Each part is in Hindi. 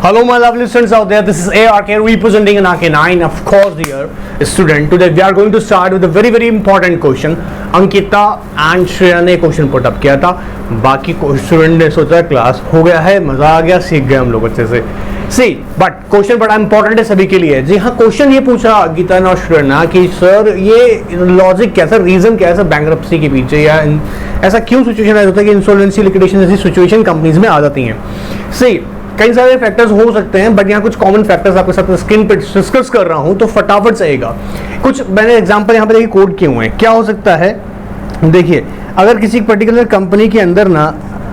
Hello my lovely students out there, this is ARK representing an RK9, of course dear student. Today we are going to start with a very important question. Ankita and Shreya ने क्वेश्चन पुट अप किया था, बाकी स्टूडेंट ने सोचा क्लास हो गया है, मजा आ गया, सीख गए हम लोग अच्छे से। सी बट क्वेश्चन बड़ा इंपॉर्टेंट है सभी के लिए। जी हाँ, क्वेश्चन ये पूछा गीता ने और श्रेया कि सर ये लॉजिक कैसा, रीजन क्या है बैंकरप्सी के पीछे, या ऐसा क्यों सिचुएशन ऐसा होता है कि इंसॉल्वेंसी लिक्विडेशन जैसी सिचुएशन कंपनीज में आ जाती हैं। सी कई सारे फैक्टर्स हो सकते हैं, बट यहाँ कुछ कॉमन फैक्टर्स आपके साथ स्क्रीन पे डिस्कस कर रहा हूँ, तो फटाफट से आएगा। कुछ मैंने एग्जांपल यहाँ पे देखिए कोड किए हुए हैं। क्या हो सकता है, देखिए अगर किसी पर्टिकुलर कंपनी के अंदर ना,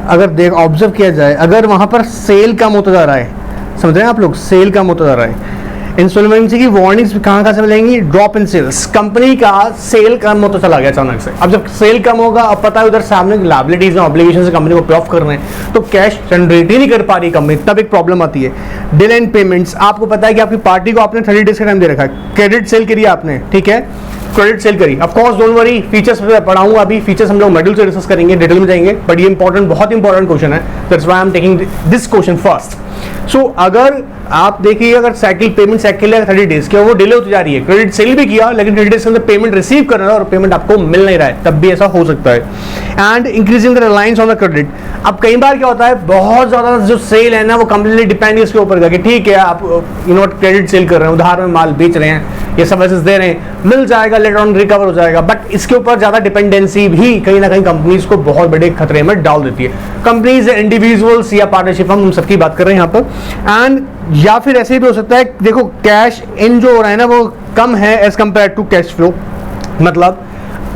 अगर ऑब्जर्व किया जाए, अगर वहाँ पर सेल कम होता जा रहा है, समझ रहे हैं आप लोग, सेल कम होता जा रहा है, इंसॉल्वेंसी की वार्निंग्स कहाँ से मिलेंगी, ड्रॉप इन सेल्स, कंपनी का सेल कम होता चला गया अचानक से। अब जब सेल कम होगा, अब पता है उधर सामने लायबिलिटीज और ऑब्लिगेशन से कंपनी को पे ऑफ कर रहे हैं, तो कैश जनरेट ही नहीं कर पा रही कंपनी, तब एक प्रॉब्लम आती है। डिले इन पेमेंट्स, आपको पता है कि आपकी पार्टी को आपने 30 डेज का टाइम दे रखा है, क्रेडिट सेल करी आपने, ठीक है, क्रेडिट सेल करी। Of course don't worry, features पे पढ़ाऊंगा, अभी फीचर्स हम लोग मॉड्यूल से डिस्कस करेंगे, डिटेल में जाएंगे, बट ये इंपॉर्टेंट, बहुत इंपॉर्टेंट क्वेश्चन है, that's why I am taking this question first. So अगर आप देखिए, अगर साइकिल पेमेंट साइकिल है 30 डेज की, वो डिले होती जा रही है, क्रेडिट सेल भी किया लेकिन 30 डेज के अंदर पेमेंट रिसीव कर रहा है और पेमेंट आपको मिल नहीं रहा है, तब भी ऐसा हो सकता है। And increasing the reliance on the credit, अब कई बार क्या होता है, बहुत ज्यादा जो सेल है ना वो कंप्लीटली डिपेंड है इसके ऊपर का, कि ठीक है आप क्रेडिट सेल कर रहे हैं, उधार में माल बेच रहे हैं, ये सर्विसेज दे रहे हैं, मिल जाएगा, लेटर ऑन रिकवर हो जाएगा, बट इसके ऊपर ज्यादा डिपेंडेंसी भी कहीं ना कहीं कंपनीज को बहुत बड़े खतरे में डाल देती है। कंपनीज, इंडिविजुअल्स या पार्टनरशिप, हम सबकी बात कर रहे हैं यहाँ पर। एंड या फिर ऐसे भी हो सकता है, देखो कैश इन जो हो रहा है ना वो कम है as compared to cash flow, मतलब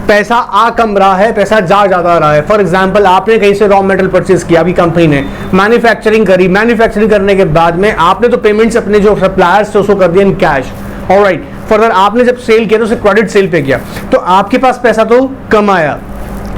पैसा आ कम रहा है, पैसा जा ज्यादा रहा है। फॉर एग्जांपल, आपने कहीं से रॉ मटेरियल परचेज किया, अभी कंपनी ने मैन्युफैक्चरिंग करी, मैन्युफैक्चरिंग करने के बाद में आपने तो पेमेंट्स अपने जो सप्लायर्स थे उसको कर दिया इन कैश, ऑलराइट। फर्दर आपने जब सेल किया तो उसे क्रेडिट सेल पे किया, तो आपके पास पैसा तो कम आया,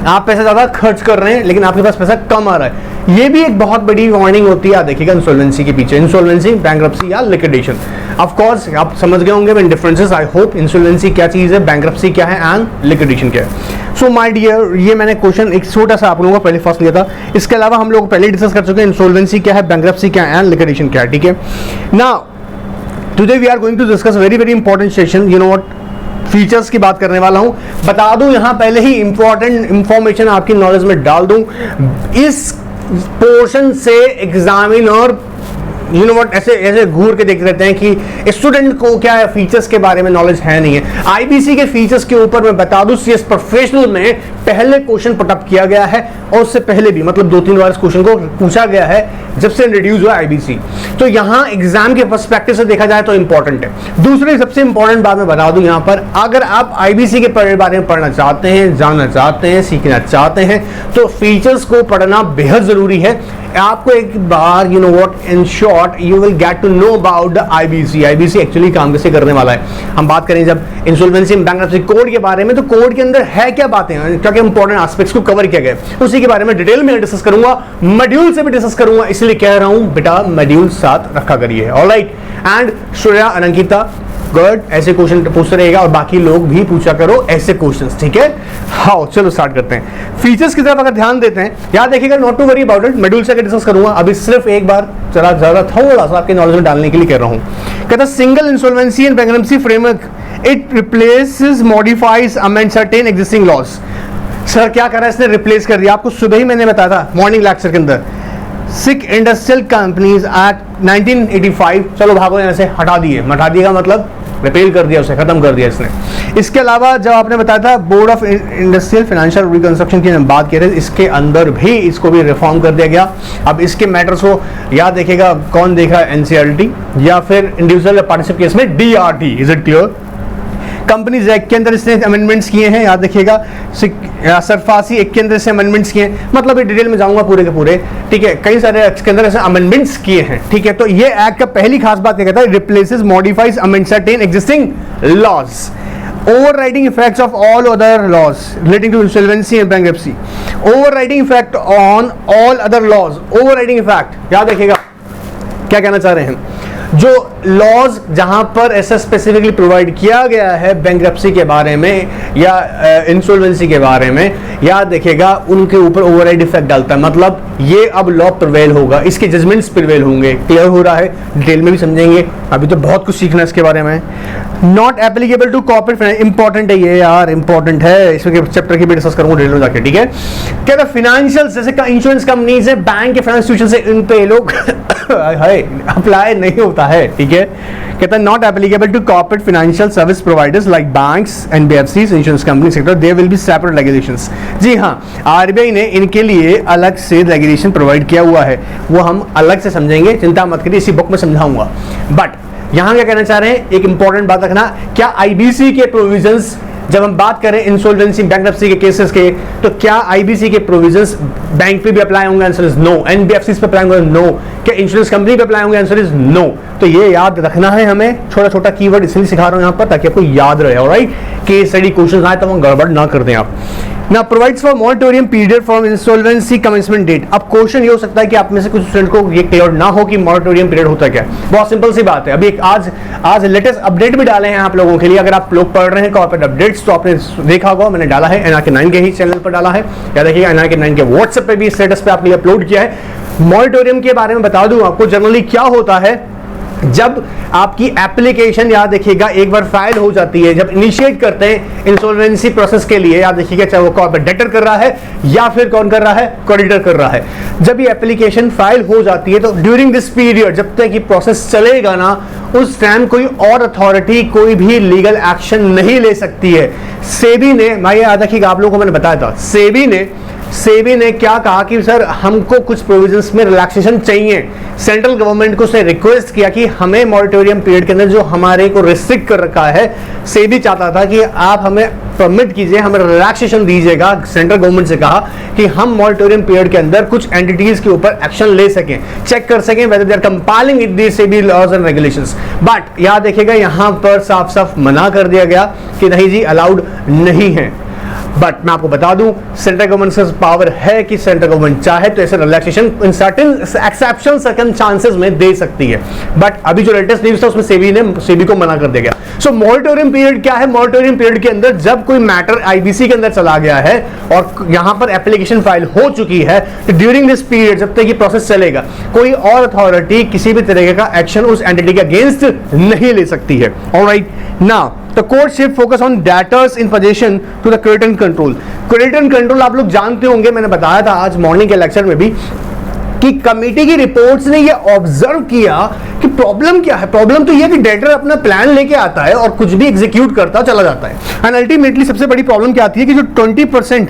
आप पैसा ज्यादा खर्च कर रहे हैं लेकिन आपके पास पैसा कम आ रहा है। ये भी एक बहुत बड़ी वार्निंग होती है, देखिएगा इंसॉल्वेंसी के पीछे, इंसॉल्वेंसी, बैंकरप्सी या लिक्विडेशन। ऑफ कोर्स आप समझ गए होंगे इन डिफरेंसेस, आई होप, इंसॉल्वेंसी क्या चीज है, बैंकरप्सी क्या है एंड लिक्विडेशन क्या है। सो माय डियर, ये मैंने क्वेश्चन एक छोटा सा आप लोगों को पहले फर्स्ट लिया था, इसके अलावा हम लोग पहले डिस्कस कर चुके हैं इंसॉल्वेंसी क्या है, बैंकरप्सी क्या है एंड लिक्विडेशन क्या है, ठीक है। Now today we are going to discuss very important session, you know what, features की बात करने वाला हूं। बता दूं यहां पहले ही इंपॉर्टेंट इंफॉर्मेशन आपकी नॉलेज में डाल दूं, इस पोर्शन से एग्जामिनर यू नो व्हाट ऐसे घूर के देख रहते हैं कि स्टूडेंट को क्या है, फीचर्स के बारे में नॉलेज है नहीं है। आईबीसी के फीचर्स के ऊपर मैं बता दूं, सीएस प्रोफेशनल में पहले क्वेश्चन पुट अप किया गया है, और उससे पहले भी मतलब 2-3 बार इस क्वेश्चन को पूछा गया है जब से इंट्रोड्यूस हुआ आईबीसी। तो यहां एग्जाम के पर्सपेक्टिव से देखा जाए तो इंपॉर्टेंट है। दूसरी सबसे इंपॉर्टेंट बात मैं बता दूं यहां पर, अगर आप आईबीसी के बारे में पढ़ना चाहते हैं, जानना चाहते हैं, सीखना चाहते हैं, तो फीचर्स को पढ़ना बेहद जरूरी है। आपको एक बार you know what, in short you will get to know about the IBC. IBC actually काम कैसे करने वाला है, हम बात करें जब इंसॉल्वेंसी बैंकरप्सी कोड के बारे में, तो कोड के अंदर है क्या बातें, क्या क्या इंपॉर्टेंट एस्पेक्ट्स को कवर किया गया, उसी के बारे में डिटेल में डिस्कस करूंगा, मॉड्यूल से भी डिस्कस करूंगा, इसलिए कह रहा हूं बेटा मॉड्यूल साथ रखा करिए, alright. And Shreya, Ankita, good, ऐसे क्वेश्चन पूछते रहेगा और बाकी लोग भी पूछा करो ऐसे क्वेश्चंस, ठीक है। हाँ चलो स्टार्ट करते हैं। फीचर्स की तरफ अगर ध्यान देते हैं, याद देखिएगा, not to worry about it, module से डिस्कस करूंगा, अभी सिर्फ एक बार जरा थोड़ा सा आपके नॉलेज में डालने के लिए कह रहा हूं। कहता single insolvency and bankruptcy framework, it replaces, modifies, amend certain existing laws. Sir क्या कर रहा है इसने, रिप्लेस कर दिया, आपको सुबह ही मैंने बताया था मॉर्निंग लेक्चर के अंदर, सिक इंडस्ट्रियल कंपनीज एक्ट 1985, चलो भागो यहाँ से, हटा दिए, का मतलब रिपेल कर दिया, उसे खत्म कर दिया इसने। इसके अलावा जब आपने बताया था board of industrial financial reconstruction की हम बात कर रहे थे, इसके अंदर भी इसको भी रिफॉर्म कर दिया गया। अब इसके मैटर्स को याद देखिएगा, कौन देख रहा है, एनसीईआरटी या फिर इंडिविजुअल पार्टनरशिप केस में DRT, is it clear. Companies act के अंदर इसने अमेंडमेंट्स किए हैं, याद देखिएगा, सरफासी एक्ट के अंदर से अमेंडमेंट्स किए हैं, मतलब ये डिटेल में जाऊंगा पूरे के पूरे, ठीक है, कई सारे एक्ट के अंदर ऐसे अमेंडमेंट्स किए हैं, ठीक है। तो ये एक्ट का पहली खास बात क्या कहता है, replaces, modifies, amend certain existing laws, overriding effects of all other laws relating to insolvency and bankruptcy, overriding effect on all other laws, overriding effect, याद रखिएगा क्या कहना चाह रहे हैं। जो लॉज जहां पर ऐसा स्पेसिफिकली प्रोवाइड किया गया है बैंक्रप्सी के बारे में या इंसॉल्वेंसी के बारे में, याद देखिएगा उनके ऊपर ओवरराइड इफेक्ट डालता है। मतलब ये अब लॉ प्रिवेल होगा, इसके जजमेंट्स प्रिवेल होंगे। क्लियर हो रहा है? डिटेल में भी समझेंगे, अभी तो बहुत कुछ सीखना है इसके बारे में। Not applicable to corporate finance, important है ये यार, इंपॉर्टेंट है, इसमें चैप्टर की भी डिस्कस करूंगा डिटेल में जाके, ठीक है। क्या था फाइनेंशियल जैसे इंश्योरेंस कंपनीज है, बैंक के फाइनेंस इंस्टीट्यूशन से इन पे लोग अप्लाई नहीं होता है, ठीक है। कहता है not applicable to corporate financial service providers like banks, NBFCs, insurance company sector, there will be separate regulations. जी हाँ, आरबीआई ने इनके लिए अलग से रेगुलेशन प्रोवाइड किया हुआ है, वो हम अलग से समझेंगे, चिंता मत करिए, इसी बुक में समझाऊंगा। बट यहां क्या कहना चाह रहे हैं, एक इंपॉर्टेंट बात रखना, क्या आईबीसी के प्रोविजंस, जब हम बात करें इंसॉल्वेंसी बैंक्रप्सी के केसेस के, तो क्या आईबीसी के प्रोविजंस बैंक पे भी अप्लाई होंगे? Answer is no. एनबीएफसी पे अप्लाई होंगे? नो। क्या इंश्योरेंस कंपनी पे अप्लाई होंगे? Answer is no. तो ये याद रखना है हमें, छोटा छोटा कीवर्ड इसलिए सिखा रहा हूं यहां पर ताकि आपको याद रहे, ऑलराइट। केस स्टडी क्वेश्चन आए तो हम गड़बड़ ना कर दें आप। Now provides for moratorium period from insolvency commencement date। अब क्वेश्चन ये हो सकता है कि आप में से कुछ स्टूडेंट को ये क्लियर ना हो कि मोरेटोरियम पीरियड होता क्या है। बहुत सिंपल सी बात है, अभी एक आज लेटेस्ट अपडेट भी डाले हैं आप लोगों के लिए। अगर आप लोग पढ़ रहे हैं कॉर्पोरेट अपडेट्स तो आपने देखा होगा, मैंने डाला है एनआरके 9 के ही चैनल पर डाला है, या देखिएगा एनआरके 9 के व्हाट्सएप पे भी स्टेटस पे आपने अपलोड किया है। मोरेटोरियम के बारे में बता दूं आपको, जनरली क्या होता है, जब आपकी एप्लीकेशन याद देखिएगा एक बार फाइल हो जाती है, जब इनिशिएट करते हैं इंसॉल्वेंसी प्रोसेस के लिए, याद देखिएगा चाहे वो कॉर्पोरेट डेटर कर रहा है या फिर कौन कर रहा है, क्रेडिटर कर रहा है, जब ये एप्लीकेशन फाइल हो जाती है तो ड्यूरिंग दिस पीरियड जब तक ये प्रोसेस चलेगा ना, उस टाइम कोई और अथॉरिटी कोई भी लीगल एक्शन नहीं ले सकती है। सेबी ने, मैं याद रखिएगा आप लोगों को मैंने बताया था, सेबी ने क्या कहा कि सर हमको कुछ प्रोविजंस में रिलैक्सेशन चाहिए। सेंट्रल गवर्नमेंट को उसने रिक्वेस्ट किया कि हमें मॉरेटोरियम पीरियड के अंदर जो हमारे को रिस्ट्रिक्ट कर रखा है, सेबी चाहता था कि आप हमें परमिट कीजिए, हमें रिलैक्सेशन दीजिएगा। सेंट्रल गवर्नमेंट से कहा कि हम मॉरेटोरियम पीरियड के अंदर कुछ एंटिटीज के ऊपर एक्शन ले सकें, चेक कर सकें whether they are compiling with the SEBI laws and regulations. But याद देखिएगा यहां पर साफ साफ मना कर दिया गया कि नहीं जी, अलाउड नहीं है। बट मैं आपको बता दूं, सेंट्रल गवर्नमेंट से पावर है कि सेंट्रल गवर्नमेंट चाहे तो ऐसे relaxation in certain exception circumstances में दे सकती है। बट अभी जो लेटेस्ट न्यूज़ था उसमें सेबी को मना कर दिया गया। सो मॉरेटोरियम पीरियड क्या है? मॉरेटोरियम पीरियड के अंदर जब कोई मैटर आईबीसी के अंदर चला गया है और यहां पर एप्लीकेशन फाइल हो चुकी है, तो ड्यूरिंग दिस पीरियड जब तक ये प्रोसेस चलेगा, कोई और अथॉरिटी किसी भी तरीके का एक्शन उस एंटिटी के अगेंस्ट नहीं ले सकती है। Alright, now The court shift focus on debtors in possession to the credit and control। credit and control आप लोग जानते होंगे, मैंने बताया था आज मॉर्निंग के लेक्चर में भी कि कमेटी की रिपोर्ट्स ने ये ऑब्जर्व किया कि प्रॉब्लम क्या है। प्रॉब्लम तो ये कि डेटर अपना प्लान लेके आता है और कुछ भी एग्जीक्यूट करता चला जाता है, एंड अल्टीमेटली सबसे बड़ी प्रॉब्लम क्या आती है कि जो 20%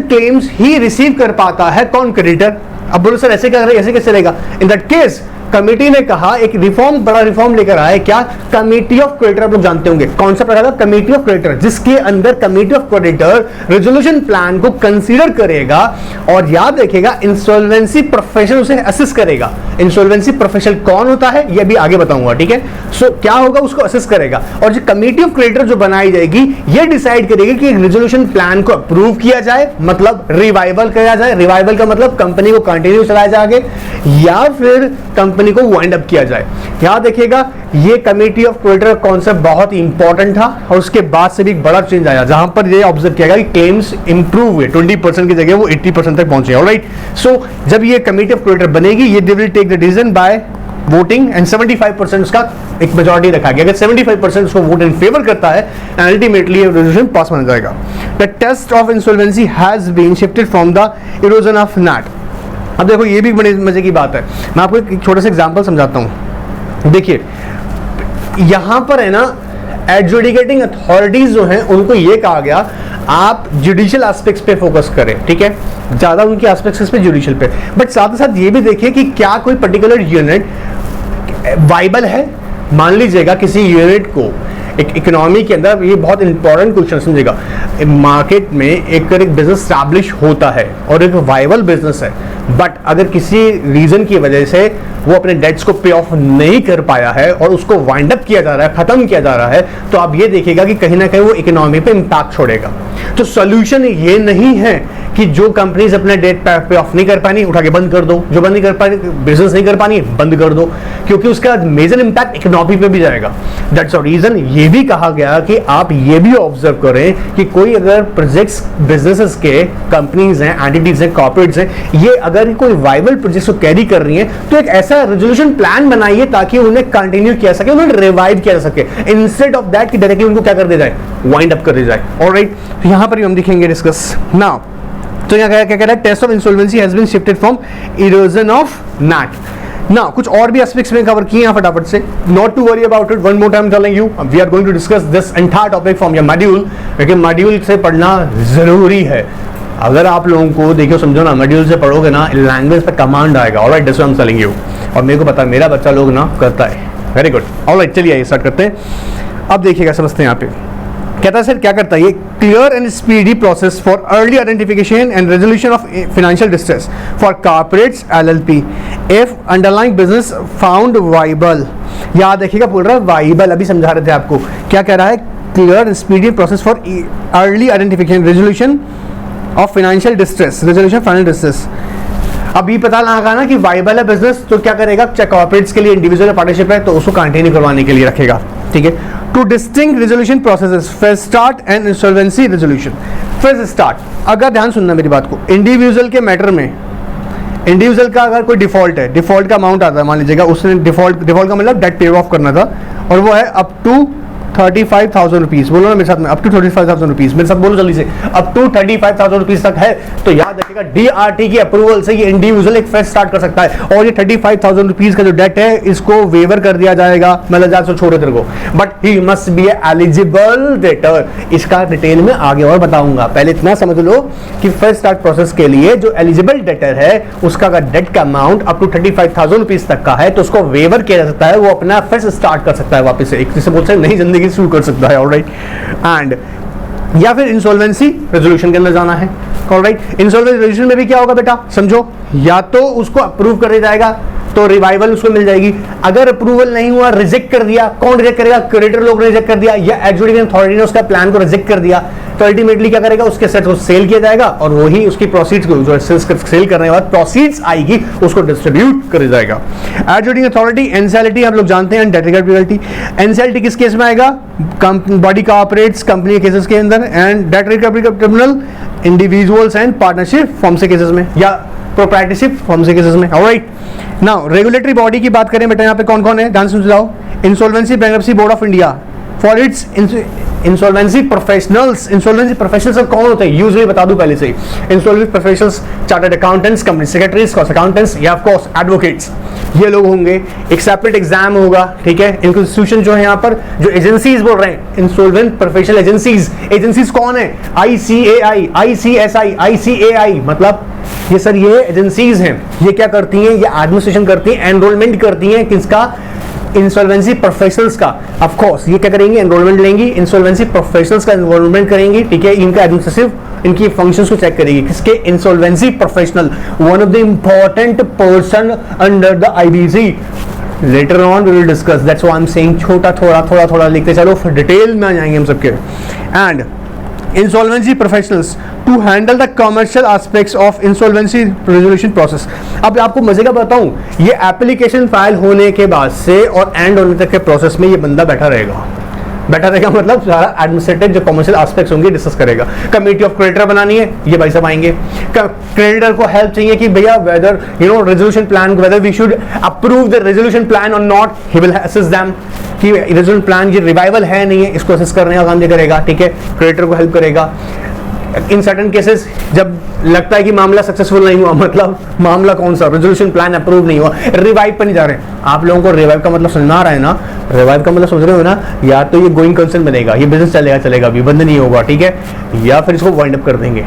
क्लेम्स ही रिसीव कर पाता है कौन? क्रेडिटर। अब बोलो सर ऐसे क्या करे, ऐसे कैसे चलेगा? इन दैट केस कमेटी ने कहा एक रिफॉर्म, बड़ा रिफॉर्म लेकर आए। क्या? Committee of creditor. आप लोग जानते होंगे कौन सा प्रकार का कमेटी ऑफ क्रेडिटर, जिसके अंदर committee of creditor resolution plan को कंसीडर करेगा और याद रखिएगा इंसॉल्वेंसी प्रोफेशनल उसे असिस्ट करेगा। इंसॉल्वेंसी प्रोफेशनल कौन होता है ये भी आगे बताऊंगा, ठीक है। सो क्या होगा, उसको असिस्ट करेगा और जो कमेटी ऑफ क्रेडिटर जो बनाई जाएगी ये डिसाइड करेगी कि रेजोल्यूशन प्लान को अप्रूव किया जाए, मतलब रिवाइवल किया जाए। रिवाइवल का मतलब कंपनी को कंटिन्यू चलाया जाए या फिर कंपनी को वाइंड अप किया जाए। याद रखिएगा ये कमेटी ऑफ क्रेडिटर कॉन्सेप्ट बहुत ही इंपॉर्टेंट था और उसके बाद से भी एक बड़ा चेंज आया जहां पर ये ऑब्जर्व किया गया कि क्लेम्स इंप्रूव हुए, 20% की जगह वो 80% तक पहुंचे। ऑलराइट, सो जब ये कमेटी ऑफ क्रेडिटर बनेगी ये they will take the decision by voting and 75% उसका एक मेजॉरिटी रखा गया। अगर 75% उसको वोट इन फेवर करता है एंड अल्टीमेटली रेजोल्यूशन पास माना जाएगा। The test of insolvency has been shifted from the erosion of net. अब देखो ये भी बड़े मजे की बात है, मैं आपको एक छोटा सा एग्जांपल समझाता हूं। देखिए यहां पर है ना, एडजुडिकेटिंग अथॉरिटीज जो हैं उनको ये कहा गया आप जुडिशियल एस्पेक्ट्स पे फोकस करें, ठीक है, ज्यादा उनके एस्पेक्ट्स पे जुडिशियल पे, बट साथ ही साथ ये भी देखिए कि क्या कोई पर्टिकुलर यूनिट वाइबल है। मान लीजिएगा किसी यूनिट को एक इकोनॉमी के अंदर, ये बहुत इंपॉर्टेंट क्वेश्चन समझिएगा, मार्केट में एक बिजनेस स्टैब्लिश होता है और एक वाइबल बिजनेस है, बट अगर किसी रीजन की वजह से वो अपने डेट्स को पे ऑफ नहीं कर पाया है और उसको वाइंड अप किया जा रहा है, खत्म किया जा रहा है, तो आप ये देखिएगा कि कहीं ना कहीं वो इकोनॉमी पे इंपैक्ट छोड़ेगा। तो सोल्यूशन ये नहीं है कि जो कंपनीज अपने डेट पे ऑफ नहीं कर पानी उठा के बंद कर दो, जो बंद नहीं कर पानी, बिजनेस नहीं कर पानी बंद कर दो, क्योंकि उसका मेजर इंपैक्ट इकोनॉमी पे भी जाएगा। दैट्स द रीजन ये भी कहा गया कि आप ये भी ऑब्जर्व करें कि कोई अगर प्रोजेक्ट्स बिजनेसेस के कंपनीज हैं, एंटिटीज हैं, कॉर्पोरेट्स हैं, ये अगर कोई वाइबल प्रोजेक्ट को कैरी कर रही हैं तो एक ऐसा रेजोल्यूशन प्लान बनाइए ताकि उन्हें कंटिन्यू किया सके, उन्हें रिवाइव किया जा सके, इंस्टेड ऑफ दैट कि डायरेक्टली उनको क्या कर दिया जाए, वाइंड अप कर दिया जाए। ऑलराइट, तो यहां पर हम दिखेंगे डिस्कस नाउ। तो यहाँ क्या कह रहा है, test of insolvency has been shifted from erosion of net. ना कुछ और भी एस्पेक्ट्स में कवर किए हैं फटाफट से, not to worry about it, one more time telling you we are going to discuss this entire topic from your module, क्योंकि मॉड्यूल से पढ़ना जरूरी है। अगर आप लोगों को देखियो समझो ना, मॉड्यूल से पढ़ोगे ना, लैंग्वेज पे कमांड आएगा। Alright, this I am telling you, और मेरे को पता है मेरा बच्चा लोग ना करता है। वेरी गुड, ऑलराइट, चलिए स्टार्ट करते हैं। अब देखिएगा, समझते हैं यहाँ पे कहता है सर क्या करता है ये, clear and speedy process for early identification and resolution of financial distress for corporates LLP if underlying business found viable. याद देखिएगा, बोल रहा है वाइबल, अभी समझा रहे थे आपको, क्या कह रहा है, clear and speedy process for early identification resolution of financial distress, resolution financial distress. अभी पता लगा ना कि वाइबल है बिजनेस, तो क्या करेगा, चाहे कॉर्पोरेट्स के लिए इंडिविजुअल पार्टनरशिप है तो उसको कंटिन्यू करवाने के लिए रखेगा। ठीक है, to distinguish resolution processes, fresh start and insolvency resolution. Fresh start, अगर ध्यान सुनना मेरी बात को, इंडिविजुअल के मैटर में, इंडिविजुअल का अगर कोई डिफॉल्ट है, डिफॉल्ट का अमाउंट आता है, मान लीजिएगा उसने डिफॉल्ट का मतलब डेट पे ऑफ करना था, और वो है अप टू 35,000 रुपीज। बोलो ना मेरे साथ में, अप टू 35,000 रुपीज, मेरे साथ बोलो जल्दी से, अप टू 35,000 रुपीज तक है, तो याद रखिएगा डीआरटी की अप्रूवल से ये इंडिविजुअल एक फेज स्टार्ट कर सकता है, और ये 35,000 रुपीज का जो डेट है इसको वेवर कर दिया जाएगा, मतलब जा सो छोड़ो तेरे को, but he must be eligible debtor. इसका डिटेल में आगे और बताऊंगा, पहले इतना समझ लो कि फेज स्टार्ट प्रोसेस के लिए जो एलिजिबल डेटर है उसका अगर डेट का अमाउंट अप टू 35,000 रुपीज तक का है तो उसको वेवर किया जा सकता है, वो अपना फेज स्टार्ट कर सकता है वापस से, एक जिसे बोलते हैं नई जिंदगी शुरू कर सकता है। ऑलराइट, एंड या फिर इंसॉल्वेंसी रेजोल्यूशन के अंदर जाना है। ऑलराइट, इंसॉल्वेंसी रेजोल्यूशन में भी क्या होगा बेटा, समझो, या तो उसको अप्रूव कर दिया जाएगा तो रिवाइवल उसको मिल जाएगी, अगर अप्रूवल नहीं हुआ, रिजेक्ट कर दिया, कौन रिजेक्ट करेगा, क्रेडिटर लोग रिजेक्ट कर दिया, या एडजुडिकेटिंग अथॉरिटी ने उसका प्लान को रिजेक्ट कर दिया, तो अल्टीमेटली क्या करेगा, उसके सेट को सेल किया जाएगा, और वही उसकी प्रोसीड्स को जो सेल करने के बाद प्रोसीड्स आएगी उसको डिस्ट्रीब्यूट कर दिया जाएगा। एडजुडिकेटिंग अथॉरिटी, एनसीएलटी हम लोग जानते हैं, डेट रिकवरेबिलिटी। एनसीएलटी किस केस में आएगा, बॉडी कॉर्पोरेट्स कंपनी के केसेस के अंदर, and date recovery tribunal individuals and partnership form से केसेस में, या प्रोप्राइटरशिप फॉर्म से केसेस में। ऑलराइट, नाउ रेगुलेटरी बॉडी की बात करें बेटा, यहाँ पे कौन कौन है, ध्यान सुन जाओ, insolvency bankruptcy board of India for its insolvency professionals. Insolvency professionals कौन होते हैं, यूजुअली बता दूं पहले से ही, insolvency professionals chartered accountants, company secretaries, cost accountants, या ऑफ कोर्स एडवोकेट्स, ये लोग होंगे। एक सेपरेट एग्जाम होगा, ठीक है, इनको इंस्टीट्यूशन जो है यहाँ पर जो एजेंसीज बोल रहे हैं, इंसॉल्वेंट प्रोफेशनल एजेंसीज, एजेंसीज कौन है, ICAI, ICSI, ICAI, मतलब ये सर ये एजेंसीज हैं, ये क्या करती हैं, ये एडमिनिस्ट्रेशन करती हैं, एनरोलमेंट करती हैं किसका, इंसॉल्वेंसी प्रोफेशनल्स का। ऑफ कोर्स ये क्या करेंगी, एनरोलमेंट लेंगी, इंसॉल्वेंसी प्रोफेशनल्स का एनरोलमेंट करेंगी, ठीक है, इनका एडमिनिस्ट्रेटिव इनकी फंक्शंस को चेक करेगी, किसके, insolvency professional, one of the important person under the IBC। Later on we will discuss, that's why I am saying छोटा थोड़ा लिखते चलो, फिर डिटेल में आ जाएंगे हम सबके। And insolvency professionals to handle the commercial aspects of insolvency resolution process। अब आपको मजे का बताऊं, ये एप्लीकेशन फाइल होने के बाद से और एंड होने तक के प्रोसेस में ये बंदा बैठा रहेगा मतलब सारा एडमिनिस्ट्रेटिव जो कमर्शियल एस्पेक्ट्स होंगे डिस्कस करेगा। कमेटी ऑफ क्रेडिटर बनानी है, ये भाई साहब आएंगे। क्रेडिटर को हेल्प चाहिए कि भैया whether resolution plan, whether we should approve the resolution plan और not, he will assist them कि रेजोल्यूशन प्लान ये रिवाइवल है नहीं है, इसको असिस्ट करने का काम ये करेगा, ठीक है, क्रेडिटर को हेल्प करेगा। इन सर्टन केसेस जब लगता है कि मामला सक्सेसफुल नहीं हुआ, मतलब मामला कौन सा, रेजोल्यूशन प्लान अप्रूव नहीं हुआ, रिवाइव पर नहीं जा रहे, आप लोगों को रिवाइव का मतलब समझ में आ रहा है ना, रिवाइव का मतलब समझ रहे हो ना, या तो ये गोइंग कंसर्न बनेगा, ये बिजनेस चलेगा अभी बंद नहीं होगा, ठीक है, या फिर इसको वाइंड अप कर देंगे,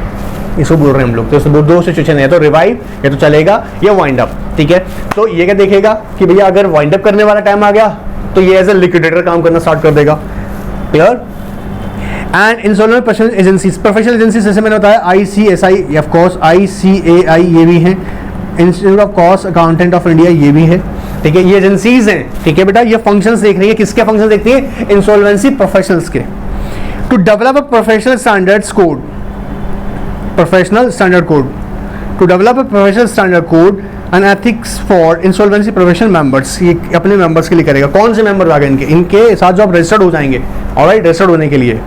इसको बोल रहे हैं हम लोग। तो दो सिचुएशन है, तो रिवाइव या तो चलेगा या वाइंड अप, ठीक है। तो ये क्या देखेगा कि भैया अगर वाइंड अप करने वाला टाइम आ गया तो ये एज ए लिक्विडेटर काम करना स्टार्ट कर देगा। Clear. And insolvent professional agencies जैसे मैंने बताया, ICSI ऑफ कोर्स, ICAI ये भी हैं, institute of cost accountant of India, ये भी है, ठीक है। ये एजेंसीज हैं, ठीक है बेटा। ये फंक्शंस देख रही है, किसके फंक्शंस देखती है? इंसॉल्वेंसी प्रोफेशनल्स के। To develop a professional standards code, professional standard code, to develop a professional standard code and ethics for insolvency professional members, ये अपने मेंबर्स के लिए करेगा। कौन से मेंबर आ गए इनके? इनके साथ जो आप रजिस्टर्ड हो जाएंगे, ऑलराइट, रजिस्टर्ड होने के लिए।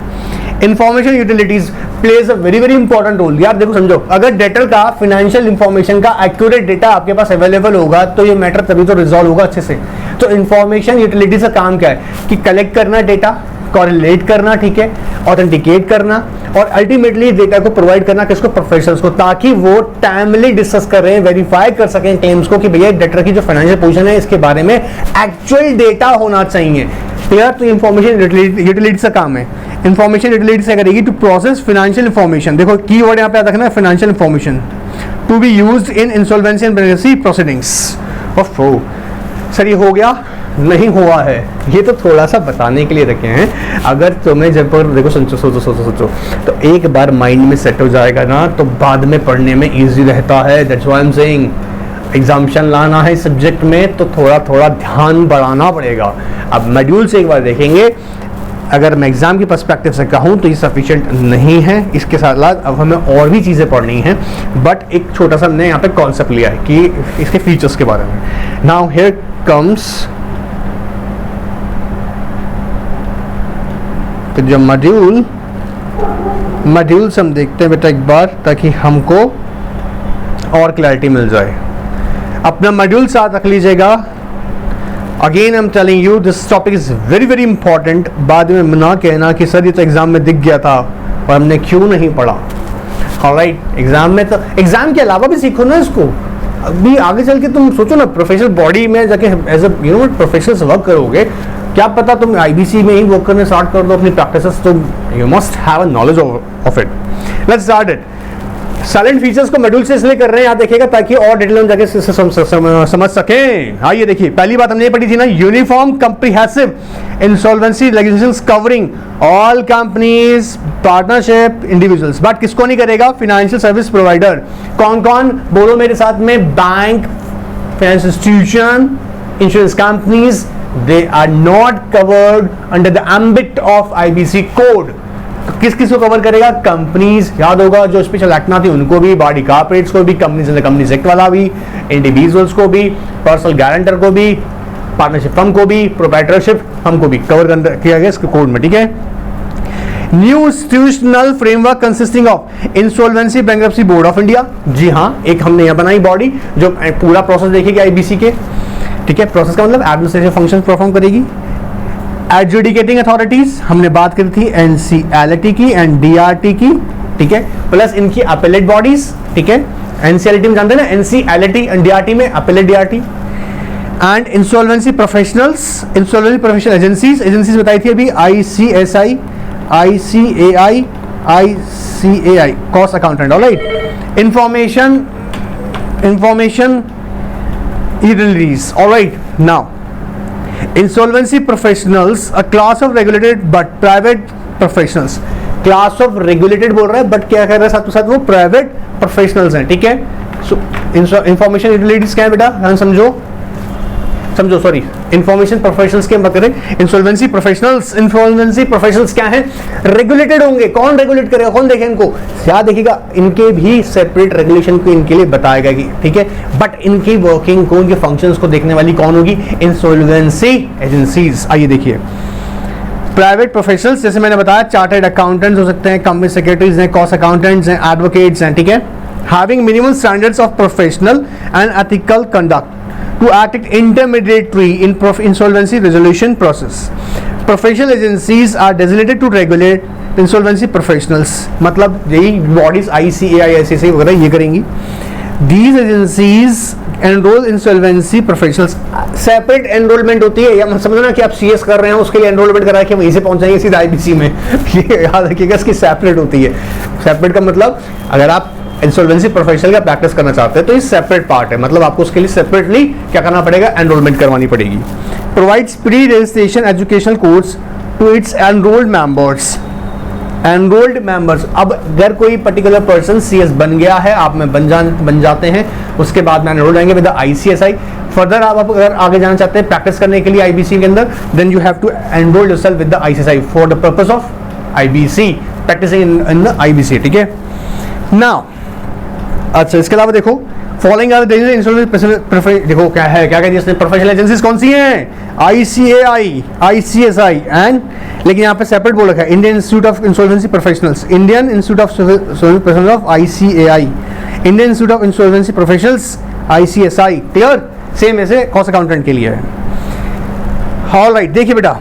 Information utilities plays a very very important role. यार देखो समझो, अगर डेटर का फिनेंशियल इंफॉर्मेशन का एक्यूरेट डेटा आपके पास अवेलेबल होगा तो ये मैटर तभी तो रिजॉल्व होगा अच्छे से। तो इंफॉर्मेशन यूटिलिटीज का काम क्या है कि कलेक्ट करना डेटा, कोरिलेट करना, ठीक है, ऑथेंटिकेट करना और अल्टीमेटली डेटा को प्रोवाइड करना किसको? प्रोफेशनल्स को, ताकि वो टाइमली डिस्कस कर रहे हैं, वेरीफाई कर सकें क्लेम्स को कि भैया डेटर की जो फाइनेंशियल पोजीशन है इसके बारे में एक्चुअल डेटा होना चाहिए। क्लियर? तो इंफॉर्मेशन यूटिलिटीज का काम है। इंफॉर्मेशन यूटिलिटी से करेगी टू प्रोसेस फाइनेंशियल इंफॉर्मेशन। देखो की वर्ड यहाँ पे याद रखना है, financial information to be used in insolvency and bankruptcy proceedings. ओहो सर ये हो गया? नहीं हुआ है, ये तो थोड़ा सा बताने के लिए रखे हैं। अगर तुम्हें जब पर देखो सोचो तो एक बार माइंड में सेट हो जाएगा ना तो बाद में पढ़ने में इजी रहता है। That's why I am saying examination लाना है सब्जेक्ट में तो थोड़ा थोड़ा ध्यान बढ़ाना पड़ेगा। अब मॉड्यूल से एक बार देखेंगे, अगर मैं एग्जाम की पर्सपेक्टिव से कहूँ तो ये सफिशिएंट नहीं है। इसके साथ अब हमें और भी चीज़ें पढ़नी हैं, बट एक छोटा सा हमने यहाँ पे कॉन्सेप्ट लिया है कि इसके फीचर्स के बारे में। नाउ हियर कम्स तो जो मॉड्यूल्स हम देखते हैं बेटा एक बार, ताकि हमको और क्लैरिटी मिल जाए। अपना मॉड्यूल साथ रख लीजिएगा। Again I am telling you this topic is very very important. बाद में ना कहना कि सर ये तो एग्जाम में दिख गया था और हमने क्यों नहीं पढ़ा। ऑलराइट, एग्जाम में तो एग्जाम के अलावा भी सीखो ना इसको। अभी आगे चल के तुम सोचो ना, प्रोफेशनल बॉडी में जाके as a you know professional work करोगे, क्या पता तुम आईबीसी में ही वर्क करने स्टार्ट कर दो अपनी प्रैक्टिसेस, तो you must have a knowledge of it. Let's start it. Salient features को मॉड्यूल से इसलिए कर रहे हैं, यहाँ देखिएगा ताकि और डिटेल में जाके समझ सकें। हाँ ये देखिए, पहली बात हमने ये पढ़ी थी ना, uniform comprehensive insolvency regulations covering all companies, partnership, individuals. But किसको नहीं करेगा? Financial service provider. कौन कौन? बोलो मेरे साथ में। Bank, financial institution, insurance companies, they are not covered under the ambit of IBC code। तो किस किस को कवर करेगा? कंपनीज, याद होगा जो स्पेशल एक्ट ना थी उनको भी, बॉडी कॉर्पोरेट्स को भी, कंपनीज इन कंपनीज एक्ट वाला भी, इंडिविजुअल्स को भी, पर्सनल गारंटर को भी, पार्टनरशिप फर्म को भी, प्रोप्राइटरशिप फर्म को भी कवर किया गया इसके कोड में, ठीक है। New institutional framework consisting of insolvency bankruptcy board of India. जी हाँ, एक हमने यहाँ बनाई बॉडी जो पूरा प्रोसेस देखेगी आईबीसी के, ठीक है। प्रोसेस का मतलब एडमिनिस्ट्रेटिव फंक्शन परफॉर्म करेगी। एडजुडिकेटिंग अथॉरिटीज हमने बात करी थी एनसीएलटी की एंड डीआरटी की, ठीक है, प्लस इनकी अपीलेट बॉडीज, ठीक है। एनसीएलटी में जानते हैं ना, एनसीएलटी एंड डीआरटी में appellate DRT. And insolvency professionals, insolvency professional agencies बताई थी अभी, ICSI, ICAI, ICAI cost accountant. Alright, information utilities. All right, now insolvency professionals, a class of regulated but private professionals। class of regulated बोल रहा है बट क्या कर रहा है साथ साथ वो प्राइवेट प्रोफेशनल्स हैं, ठीक है। सो इंफॉर्मेशन यूटिलिटीज क्या है बेटा? हाँ समझो सॉरी, इंफॉर्मेशन प्रोफेशनल्स के मत करें, इंसॉल्वेंसी प्रोफेशनल्स क्या है? रेगुलेटेड होंगे। कौन रेगुलेट करेगा? कौन देखेगा इनको? क्या देखिएगा? इनके भी सेपरेट रेगुलेशन को इनके लिए बताएगा कि ठीक है, बट इनकी वर्किंग को, इनके फंक्शंस को देखने वाली कौन होगी? Insolvency agencies. आइए देखिए, प्राइवेट प्रोफेशनल्स जैसे मैंने बताया, चार्टर्ड अकाउंटेंट्स हो सकते हैं, कंपनी सेक्रेटरीज हैं, कॉस्ट अकाउंटेंट्स हैं, एडवोकेट्स हैं, ठीक है। Having minimum standards of professional and ethical conduct to act intermediary in insolvency resolution process. Professional agencies are designated to regulate insolvency professionals। मतलब यही bodies ICAI, ICAI वगैरह ये करेंगी। These agencies enroll insolvency professionals। Separate enrolment होती है, या मतलब समझो ना कि आप CS कर रहे हैं, उसके लिए एनरोलमेंट करा के वहीं से पहुंच जाएंगे सीधा IBC में। ये याद रखिएगा, इसकी सेपरेट होती है। सेपरेट का मतलब अगर आप इंसॉल्वेंसी प्रोफेशनल का प्रैक्टिस करना चाहते हैं तो ये सेपरेट पार्ट है, मतलब आपको उसके लिए सेपरेटली क्या करना पड़ेगा? एनरोलमेंट करवानी पड़ेगी। Provides pre registration educational course to its enrolled members. Enrolled members, अब अगर कोई पर्टिकुलर पर्सन सीएस बन गया है, आप में बन जाते हैं, उसके बाद में एनरोल्ड आएंगे विद द आईसीएसआई। फर्दर आप अगर आगे जाना चाहते हैं प्रैक्टिस करने के लिए आईबीसी के अंदर, then you have to enroll yourself with the ICSI for the purpose of IBC, practising in the IBC, ठीक है। नाउ अच्छा, इसके अलावा देखो फॉलोइंग आर देखो क्या है, क्या कहती है इसने, प्रोफेशनल एजेंसीज कौन सी हैं, आईसीएआई, आईसीएसआई एंड, लेकिन यहाँ पे सेपरेट बोल रखा है Indian institute of insolvency professionals, Indian institute of professionals of ICAI, Indian institute of insolvency professionals ICSI, clear, same ऐसे कॉस्ट अकाउंटेंट के लिए है। ऑलराइट, देखिए बेटा,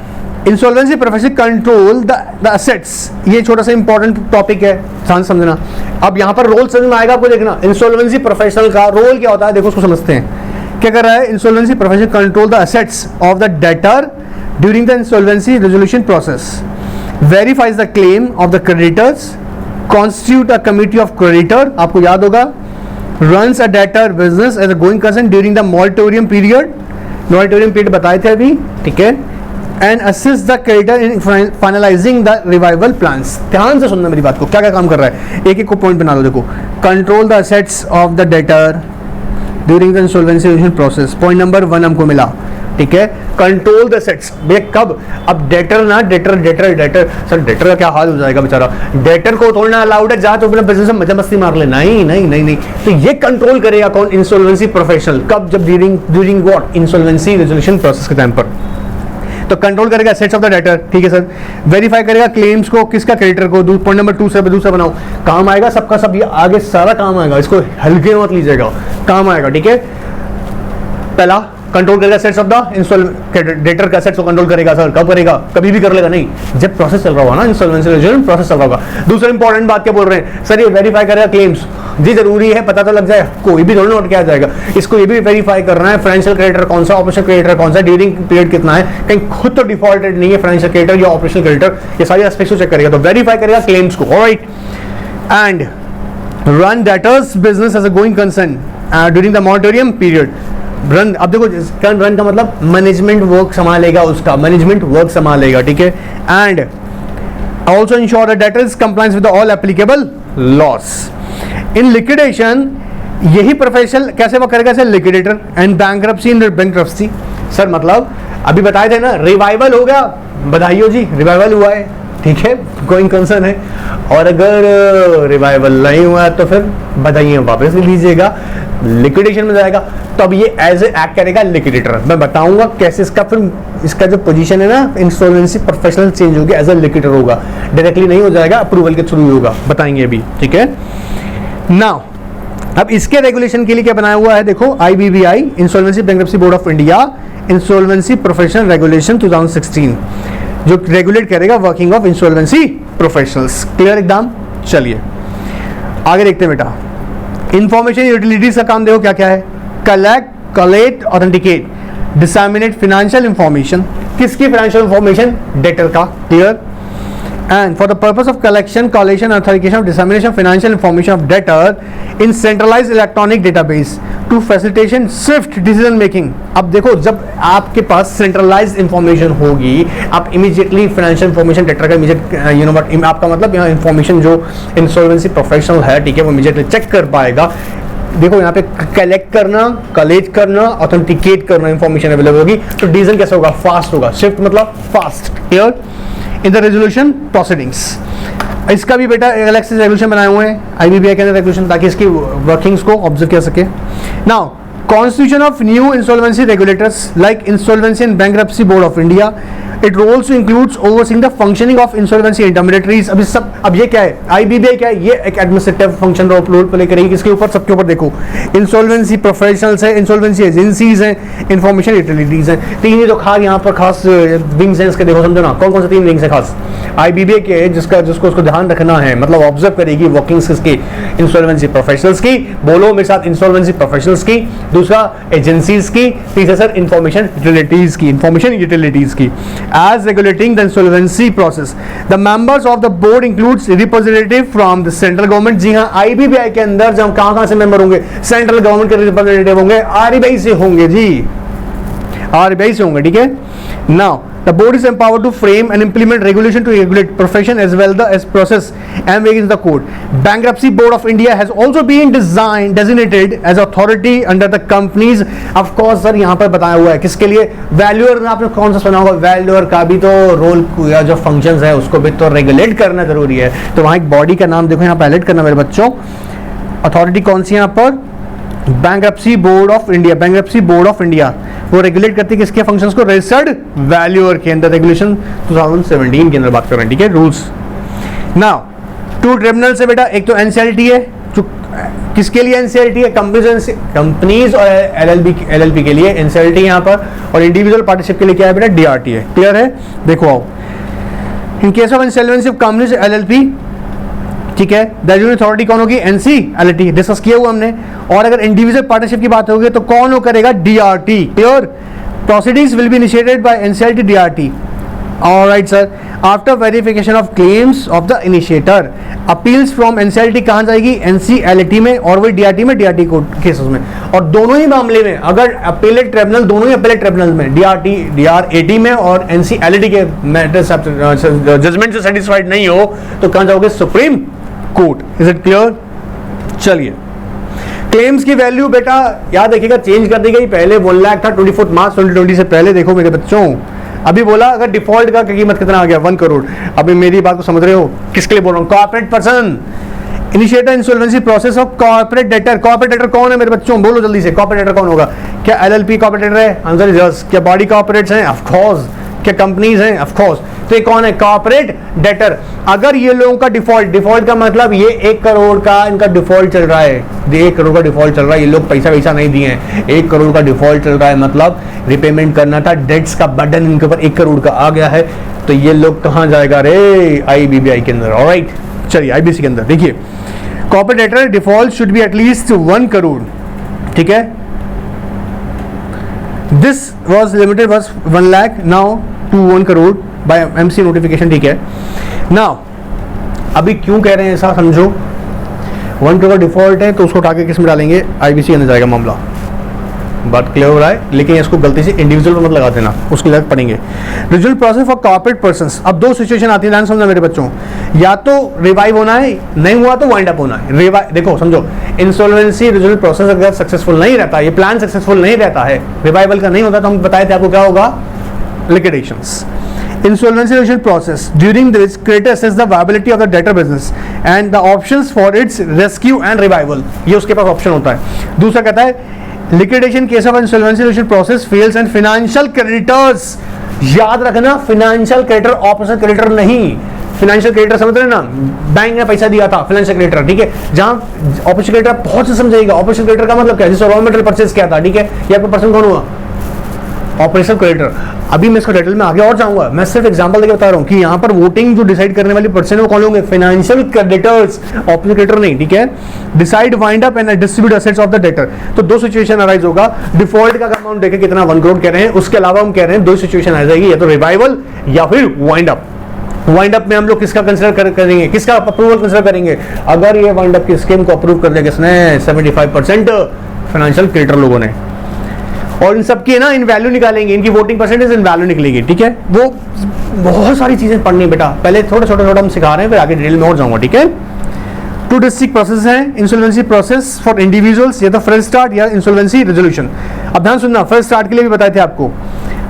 insolvency profession control the assets, ये छोटा सा इंपॉर्टेंट टॉपिक है, ध्यान समझना। अब यहाँ पर रोल समझ में आएगा आपको, देखना इंसॉल्वेंसी प्रोफेशनल का रोल क्या होता है, देखो उसको समझते हैं। क्या कर रहा है, insolvency profession control the assets of the debtor during the insolvency resolution process, verifies the claim of the creditors, constitute a committee of creditor, आपको याद होगा, runs a debtor business as a going concern during the moratorium period बताए थे अभी, ठीक है, and assist the creditor in finalizing the revival plans। ध्यान से सुनना मेरी बात को, क्या क्या काम कर रहा है, एक एक को पॉइंट बना लो। देखो, control the assets of the debtor during the insolvency resolution process, point number 1 हमको मिला, ठीक है, कंट्रोल द असेट्स। भैया कब, अब डेटर ना, डेटर सर डेटर का क्या हाल हो जाएगा बेचारा, डेटर को तोड़ना अलाउड है, जा तो अपने बिजनेस में मजा मस्ती मार ले, नहीं, तो ये कंट्रोल करेगा कौन, इंसॉल्वेंसी प्रोफेशनल, कब, जब during what, insolvency resolution process के टाइम पर। तो कंट्रोल करेगा एसेट्स ऑफ द डेटर, ठीक है सर, वेरीफाई करेगा क्लेम्स को, किसका, क्रेडिटर को, पॉइंट नंबर 2 से दूसरा बनाओ, काम आएगा सबका सब, ये आगे सारा काम आएगा, इसको हल्के मत लीजिएगा, काम आएगा, ठीक है। पहला कंट्रोल करेगा सेट्स ऑफ द डेटर का, सेट्स को कंट्रोल करेगा सर, कब करेगा, कभी भी कर लेगा नहीं, जब प्रोसेस चल रहा होगा ना, इंसॉल्वेंसी रेजोल्यूशन प्रोसेस चल रहा होगा। दूसरा इंपॉर्टेंट बात क्या बोल रहे हैं सर, ये वेरीफाई करेगा क्लेम्स, जी जरूरी है, पता तो लग जाए, कोई भी थोड़ा नोट किया जाएगा, इसको ये भी वेरीफाई करना है, फाइनेंशियल क्रेडिटर कौन सा, ऑपरेशनल क्रेडिटर कौन सा, ड्यूरिंग पीरियड कितना है, कहीं खुद तो डिफॉल्टेड नहीं है फाइनेंशियल क्रेडिटर या ऑपरेशनल क्रेडिटर, ये सारी एस्पेक्ट्स को चेक करेगा, तो वेरीफाई करेगा क्लेम्स को, alright, and run debtors business as a going concern during the moratorium period. Run, अब देखो रन का मतलब मैनेजमेंट वर्क संभालेगा, उसका मैनेजमेंट वर्क संभालेगा, ठीक है, and also ensure the debtors compliance with all applicable loss. In liquidation यही प्रोफेशनल कैसे वर्क करेगा sir, liquidator and bankruptcy in bankruptcy, sir मतलब अभी बताए थे ना, रिवाइवल हो गया, बधाई हो जी, रिवाइवल हुआ है, ठीक है, गोइंग कंसर्न है, और अगर रिवाइवल नहीं हुआ है तो फिर बधाइयाँ वापस लीजिएगा, लिक्विडेशन में जाएगा, तो अब ये एज ए एक्ट करेगा लिक्विडेटर। मैं बताऊंगा कैसे इसका, फिर इसका जो पोजीशन है ना, इंसॉल्वेंसी प्रोफेशनल चेंज हो गया, एज ए लिक्विडेटर होगा, डायरेक्टली नहीं हो जाएगा, अप्रूवल के थ्रू होगा, बताएंगे अभी, ठीक है। नाउ अब इसके रेगुलेशन के लिए क्या बनाया हुआ है, देखो IBBI, insolvency bankruptcy board of India, insolvency professional regulation 2016, जो रेगुलेट करेगा working of insolvency professionals. Clear एकदम, चलिए आगे देखते हैं बेटा। इंफॉर्मेशन यूटिलिटीज का काम देखो क्या क्या है, collect, collect, authenticate, disseminate financial information, किसकी फाइनेंशियल इंफॉर्मेशन, डेटर का, clear, and for the purpose of collection, collation, authentication of dissemination of financial information of debtor in centralized electronic database to facilitation swift decision making। अब देखो जब आपके पास centralized information होगी, आप immediately financial information debtor का immediate you know what, आपका मतलब यहाँ information जो insolvency professional है, ठीक है, वो immediately check कर पाएगा। देखो यहाँ पे कलेक्ट करना, कलेक्ट करना, ऑथेंटिकेट करना, इंफॉर्मेशन अवेलेबल होगी, तो डिसीजन कैसे होगा, फास्ट होगा, शिफ्ट मतलब fast, clear, in the resolution proceedings. इसका भी बेटा अलग से रेगुलेशन बनाए हुए हैं आईबीबीआई के अंदर रेगुलेशन, ताकि इसकी वर्किंग्स को ऑब्जर्व कर सके। Now constitution of new insolvency regulators like insolvency and bankruptcy board of India, it also includes overseeing the functioning of insolvency intermediaries. अभी सब, अब ये क्या है, आईबीबीआई क्या है, ये एक एडमिनिस्ट्रेटिव फंक्शन रोल प्ले करेगी, किसके ऊपर, सबके ऊपर। देखो इंसॉल्वेंसी प्रोफेशनल्स है, इंसॉल्वेंसी एजेंसीज हैं, इंफॉर्मेशन यूटिलिटीज हैं, तीन ही तो खास यहाँ पर खास विंग्स हैं इसके, देखो समझो ना कौन कौन से तीन विंग्स है खास आईबीबीआई के, जिसको उसको ध्यान रखना है, मतलब ऑब्जर्व करेगी वर्किंग्स किसकी, इंसॉल्वेंसी प्रोफेशनल्स की, बोलो मेरे साथ, इंसॉल्वेंसी प्रोफेशनल्स की, दूसरा एजेंसीज की, तीसरा सर इंफॉर्मेशन यूटिलिटीज की, इंफॉर्मेशन यूटिलिटीज की। As regulating the insolvency process, the members of the board includes representative from the central government। जी हाँ, आईबीबीआई के अंदर जब कहाँ से मेंबर होंगे, सेंट्रल गवर्नमेंट के रिप्रेजेंटेटिव होंगे, आरबीआई से होंगे जी, आरबीआई से होंगे, ठीक है। Now The board is empowered to frame and implement regulation to regulate profession as well as process and within the code. Bankruptcy Board of India has also been designated as authority under the companies. Of course sir यहाँ पर बताया हुआ है किसके लिए, वैल्यूअर ने आपने कौन सा सुना होगा, वैल्यूअर का भी तो रोल या जो फंक्शंस है उसको भी तो रेगुलेट करना जरूरी है, तो वहाँ एक बॉडी का नाम देखो यहाँ पर हाईलाइट करना मेरे बच्चों, अथॉरिटी कौन सी यहाँ पर, bankruptcy board of India. Bankruptcy board of India वो रेगुलेट करती है किसके फंक्शंस को, रजिस्टर्ड वैल्यूअर के अंदर, रेगुलेशन 2017 के अंदर बात कर रहे हैं, ठीक है, रूल्स। नाउ टू ट्रिब्यूनल से बेटा एक तो एनसीएलटी है, जो किसके लिए एनसीएलटी है, कंपनीज और एलएलपी के लिए एनसीएलटी यहाँ पर, और इंडिविजुअल पार्टनरशिप के लिए क्या है बेटा, डीआरटी है। क्लियर है, देखो आओ, इन case of insolvency of companies LLP, ठीक है, रेगुलेटरी अथॉरिटी कौन होगी, एनसीएलटी, डिस्कस किया हुआ हमने। और अगर इंडिविजुअल पार्टनरशिप की बात होगी तो कौन हो करेगा, DRT. Clear, proceedings will be initiated by NCLT DRT. Alright sir, after verification of claims of the initiator, appeals from NCLT कहां जाएगी, एनसीएलटी में, और वही डीआरटी में, डीआरटी कोर्ट केसेस में। और दोनों ही मामले में अगर अपेलेट ट्रिब्यूनल, दोनों ही अपेलेट ट्रिब्यूनल में, डीआरएटी में और एनसीएलटी के मैटर्स जजमेंट से सेटिस्फाइड नहीं हो तो कहां जाओगे, supreme court. Is it clear? चलिए, क्लेम्स की वैल्यू बेटा याद रखिएगा चेंज कर दी गई, पहले 1 लाख था 24 मार्च 2020 से पहले। देखो मेरे बच्चों, अभी बोला अगर डिफॉल्ट का कीमत कितना आ गया, 1 करोड़। अभी मेरी बात को समझ रहे हो, किसके लिए बोल रहा हूँ, corporate person initiator insolvency process of corporate debtor. Corporate debtor कौन है मेरे बच्चों, बोलो जल्दी से, कॉर्पोरेट डेटर कौन होगा? क्या एलएलपी कॉर्पोरेट डेटर है? Answer is yes. क्या बॉडी कॉर्पोरेट्स हैं? Of course. क्या कंपनीज हैं? Of course. तो ये कौन है, कॉर्पोरेट डेटर। अगर ये लोगों का डिफॉल्ट का मतलब ये 1 करोड़ का इनका डिफॉल्ट चल रहा है, 1 करोड़ का डिफॉल्ट चल रहा है, ये लोग पैसा वैसा नहीं दिए हैं, 1 करोड़ का डिफॉल्ट चल रहा है, मतलब रिपेमेंट करना था, डेट्स का बर्डन इनके ऊपर 1 करोड़ का आ गया है, तो ये लोग कहां जाएगा रे, आईबीबीआई के अंदर। ऑलराइट, चलिए आईबीसी के अंदर देखिए, corporate debtor default should be at least 1 crore, ठीक है। This was limited was 1 lakh, now to 1 crore by MC notification, ठीक है। नाउ अभी क्यों कह रहे हैं ऐसा समझो, 1 करोड़ डिफॉल्ट है तो उसको उठा के किस में डालेंगे, आईबीसी अंदर जाएगा मामला, बात क्लियर हो रहा है। लेकिन इसको गलती से इंडिविजुअल पर मत लगा देना, उसके लिए पढ़ेंगे। Result process for corporate persons. अब 2 सिचुएशन आती है, ध्यान समझना मेरे बच्चों, या तो रिवाइव होना है, नहीं हुआ तो वाइंड अप होना है। रिवाइव देखो समझो, इंसॉल्वेंसी रिजल्ट प्रोसेस अगर सक्सेसफुल नहीं रहता, ये प्लान सक्सेसफुल नहीं रहता है, रिवाइवल का नहीं होता, तो हम बताए थे आपको क्या होगा, लिक्विडेशंस। Insolvency resolution process during which creditor assess the viability of the debtor business and the options for its rescue and revival, ये उसके पास ऑप्शन होता है। दूसरा कहता है liquidation case of insolvency resolution process fails and financial creditors, याद रखना फाइनेंशियल क्रेडिटर ऑपरेशनल क्रेडिटर नहीं, फाइनेंशियल क्रेडिटर समझ रहे ना, बैंक ने पैसा दिया था, फाइनेंशियल क्रेडिटर, ठीक है। जहां ऑपरेशनल क्रेडिटर बहुत से समझाएगा, ऑपरेशनल क्रेडिटर का मतलब क्या है, जैसे रॉ मटेरियल परचेज किया था, ठीक है, ये आपका पर्सन कौन हुआ, ऑपरेशनल क्रेडिटर। अभी मैं इसको डिटेल में आगे और जाऊंगा, मैं सिर्फ एग्जांपल देके बता रहा हूं कि यहां पर वोटिंग जो डिसाइड करने वाली पर्सन वो कौन होंगे, फाइनेंशियल क्रेडिटर्स, ऑपरेशनल क्रेडिटर नहीं, ठीक है। Decide wind up and distribute assets of the debtor, तो 2 सिचुएशन अराइज होगा। डिफॉल्ट का अमाउंट देखे कितना, 1 करोड़ कह रहे हैं, उसके अलावा हम कह रहे हैं 2 सिचुएशन आ जाएगी, या तो रिवाइवल या फिर वाइंड अप। वाइंड अप में हम लोग किसका कंसीडर करेंगे, किसका अप्रूवल कंसीडर करेंगे, अगर ये वाइंड अप की स्कीम को अप्रूव कर दिया किसने, 75% फाइनेंशियल क्रेडिटर लोगों ने, और इन सब की ना इन वैल्यू निकालेंगे, इनकी वोटिंग परसेंटेज इन वैल्यू निकलेगी, ठीक है। वो बहुत सारी चीजें पढ़नी बेटा, पहले छोटा हम सिखा रहे हैं, फिर आगे डिटेल में और जाऊंगा, ठीक है। 2 डिस्ट्रिक्ट प्रोसेस है, इंसॉल्वेंसी प्रोसेस फॉर इंडिविजुअल्स, या तो फ्रेश स्टार्ट या इंसॉल्वेंसी रेजोल्यूशन। अब ध्यान सुनना, फ्रेश स्टार्ट के लिए भी बताए थे आपको,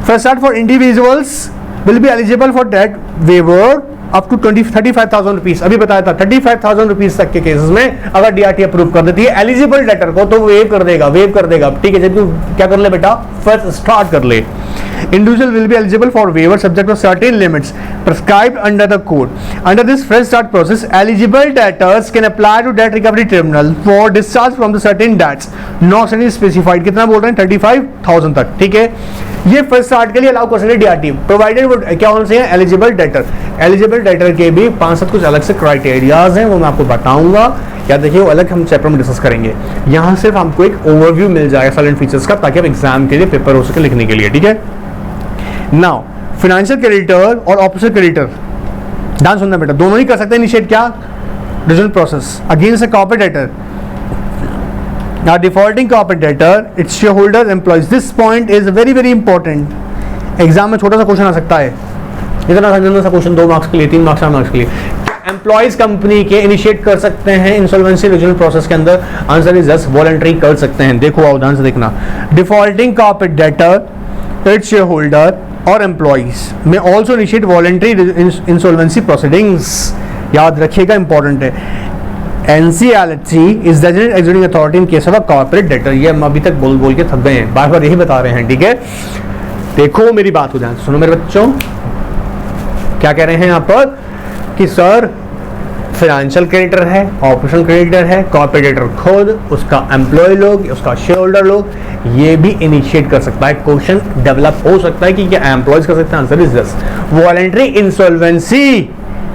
fresh start for individuals will be eligible for debt waiver up to 35,000 rupees. अभी बताया था 35,000 रुपीज तक के केसेस में अगर डीआरटी अप्रूव कर देती है एलिजिबल डेटर को, तो वेव कर देगा, ठीक है। जब तू क्या कर ले बेटा, फर्स्ट स्टार्ट कर ले। Individual will be eligible for waiver subject to certain limits prescribed under the code. Under this fresh start process, eligible debtors can apply to debt recovery tribunal for discharge from the certain debts not specified. कितना बोल रहे हैं, 35,000 तक, ठीक है। ये फर्स्ट स्टार्ट के लिए अलाउ कर सकते हैं डीआरटी, प्रोवाइडेड क्या होना चाहिए, एलिजिबल डेटर। एलिजिबल डेटर के भी 5-7 कुछ अलग से क्राइटेरियाज हैं, वो मैं आपको बताऊंगा, या देखिए वो अलग हम चैप्टर में डिस्कस करेंगे। यहाँ सिर्फ हमको एक ओवरव्यू मिल जाएगा साइलेंट फीचर्स का, ताकि आप एग्जाम के लिए पेपर हो सके लिखने के लिए, ठीक है। नाउ फाइनेंशियल क्रेडिटर और ऑपरेशनल क्रेडिटर, ध्यान सुनना बेटा, दोनों ही कर सकते हैं इनिशिएट क्या, result process against a corporate debtor. Now defaulting corporate debtor, its shareholders, employees. This point is very important. Exam में छोटा सा क्वेश्चन आ सकता है, इतना समझना सा क्वेश्चन 2 मार्क्स के लिए, 3 मार्क्स 4 मार्क्स के लिए। एम्प्लॉइज कंपनी के इनिशिएट कर सकते हैं इंसॉल्वेंसी रिजल्ट प्रोसेस के अंदर? आंसर इज यस, वॉलंटरी कर सकते हैं। देखो आओ ध्यान से देखना, defaulting corporate debtor, its shareholder और employees may also initiate voluntary insolvency proceedings. याद रखिएगा, इंपॉर्टेंट है। NCLT is designated executing authority in case of a corporate debtor. ये हम अभी तक बोल के थक गए हैं, बार बार यही बता रहे हैं, ठीक है। देखो मेरी बात को ध्यान से सुनो मेरे बच्चों, क्या कह रहे हैं यहाँ पर कि सर फाइनेंशियल क्रेडिटर है, ऑपरेशनल क्रेडिटर है, कॉर्पोरेट डेटर खुद, उसका एम्प्लॉय लोग, उसका शेयर होल्डर लोग, ये भी इनिशिएट कर सकता है। क्वेश्चन डेवलप हो सकता है कि क्या एम्प्लॉयज कर सकते हैं? Answer is yes, voluntary insolvency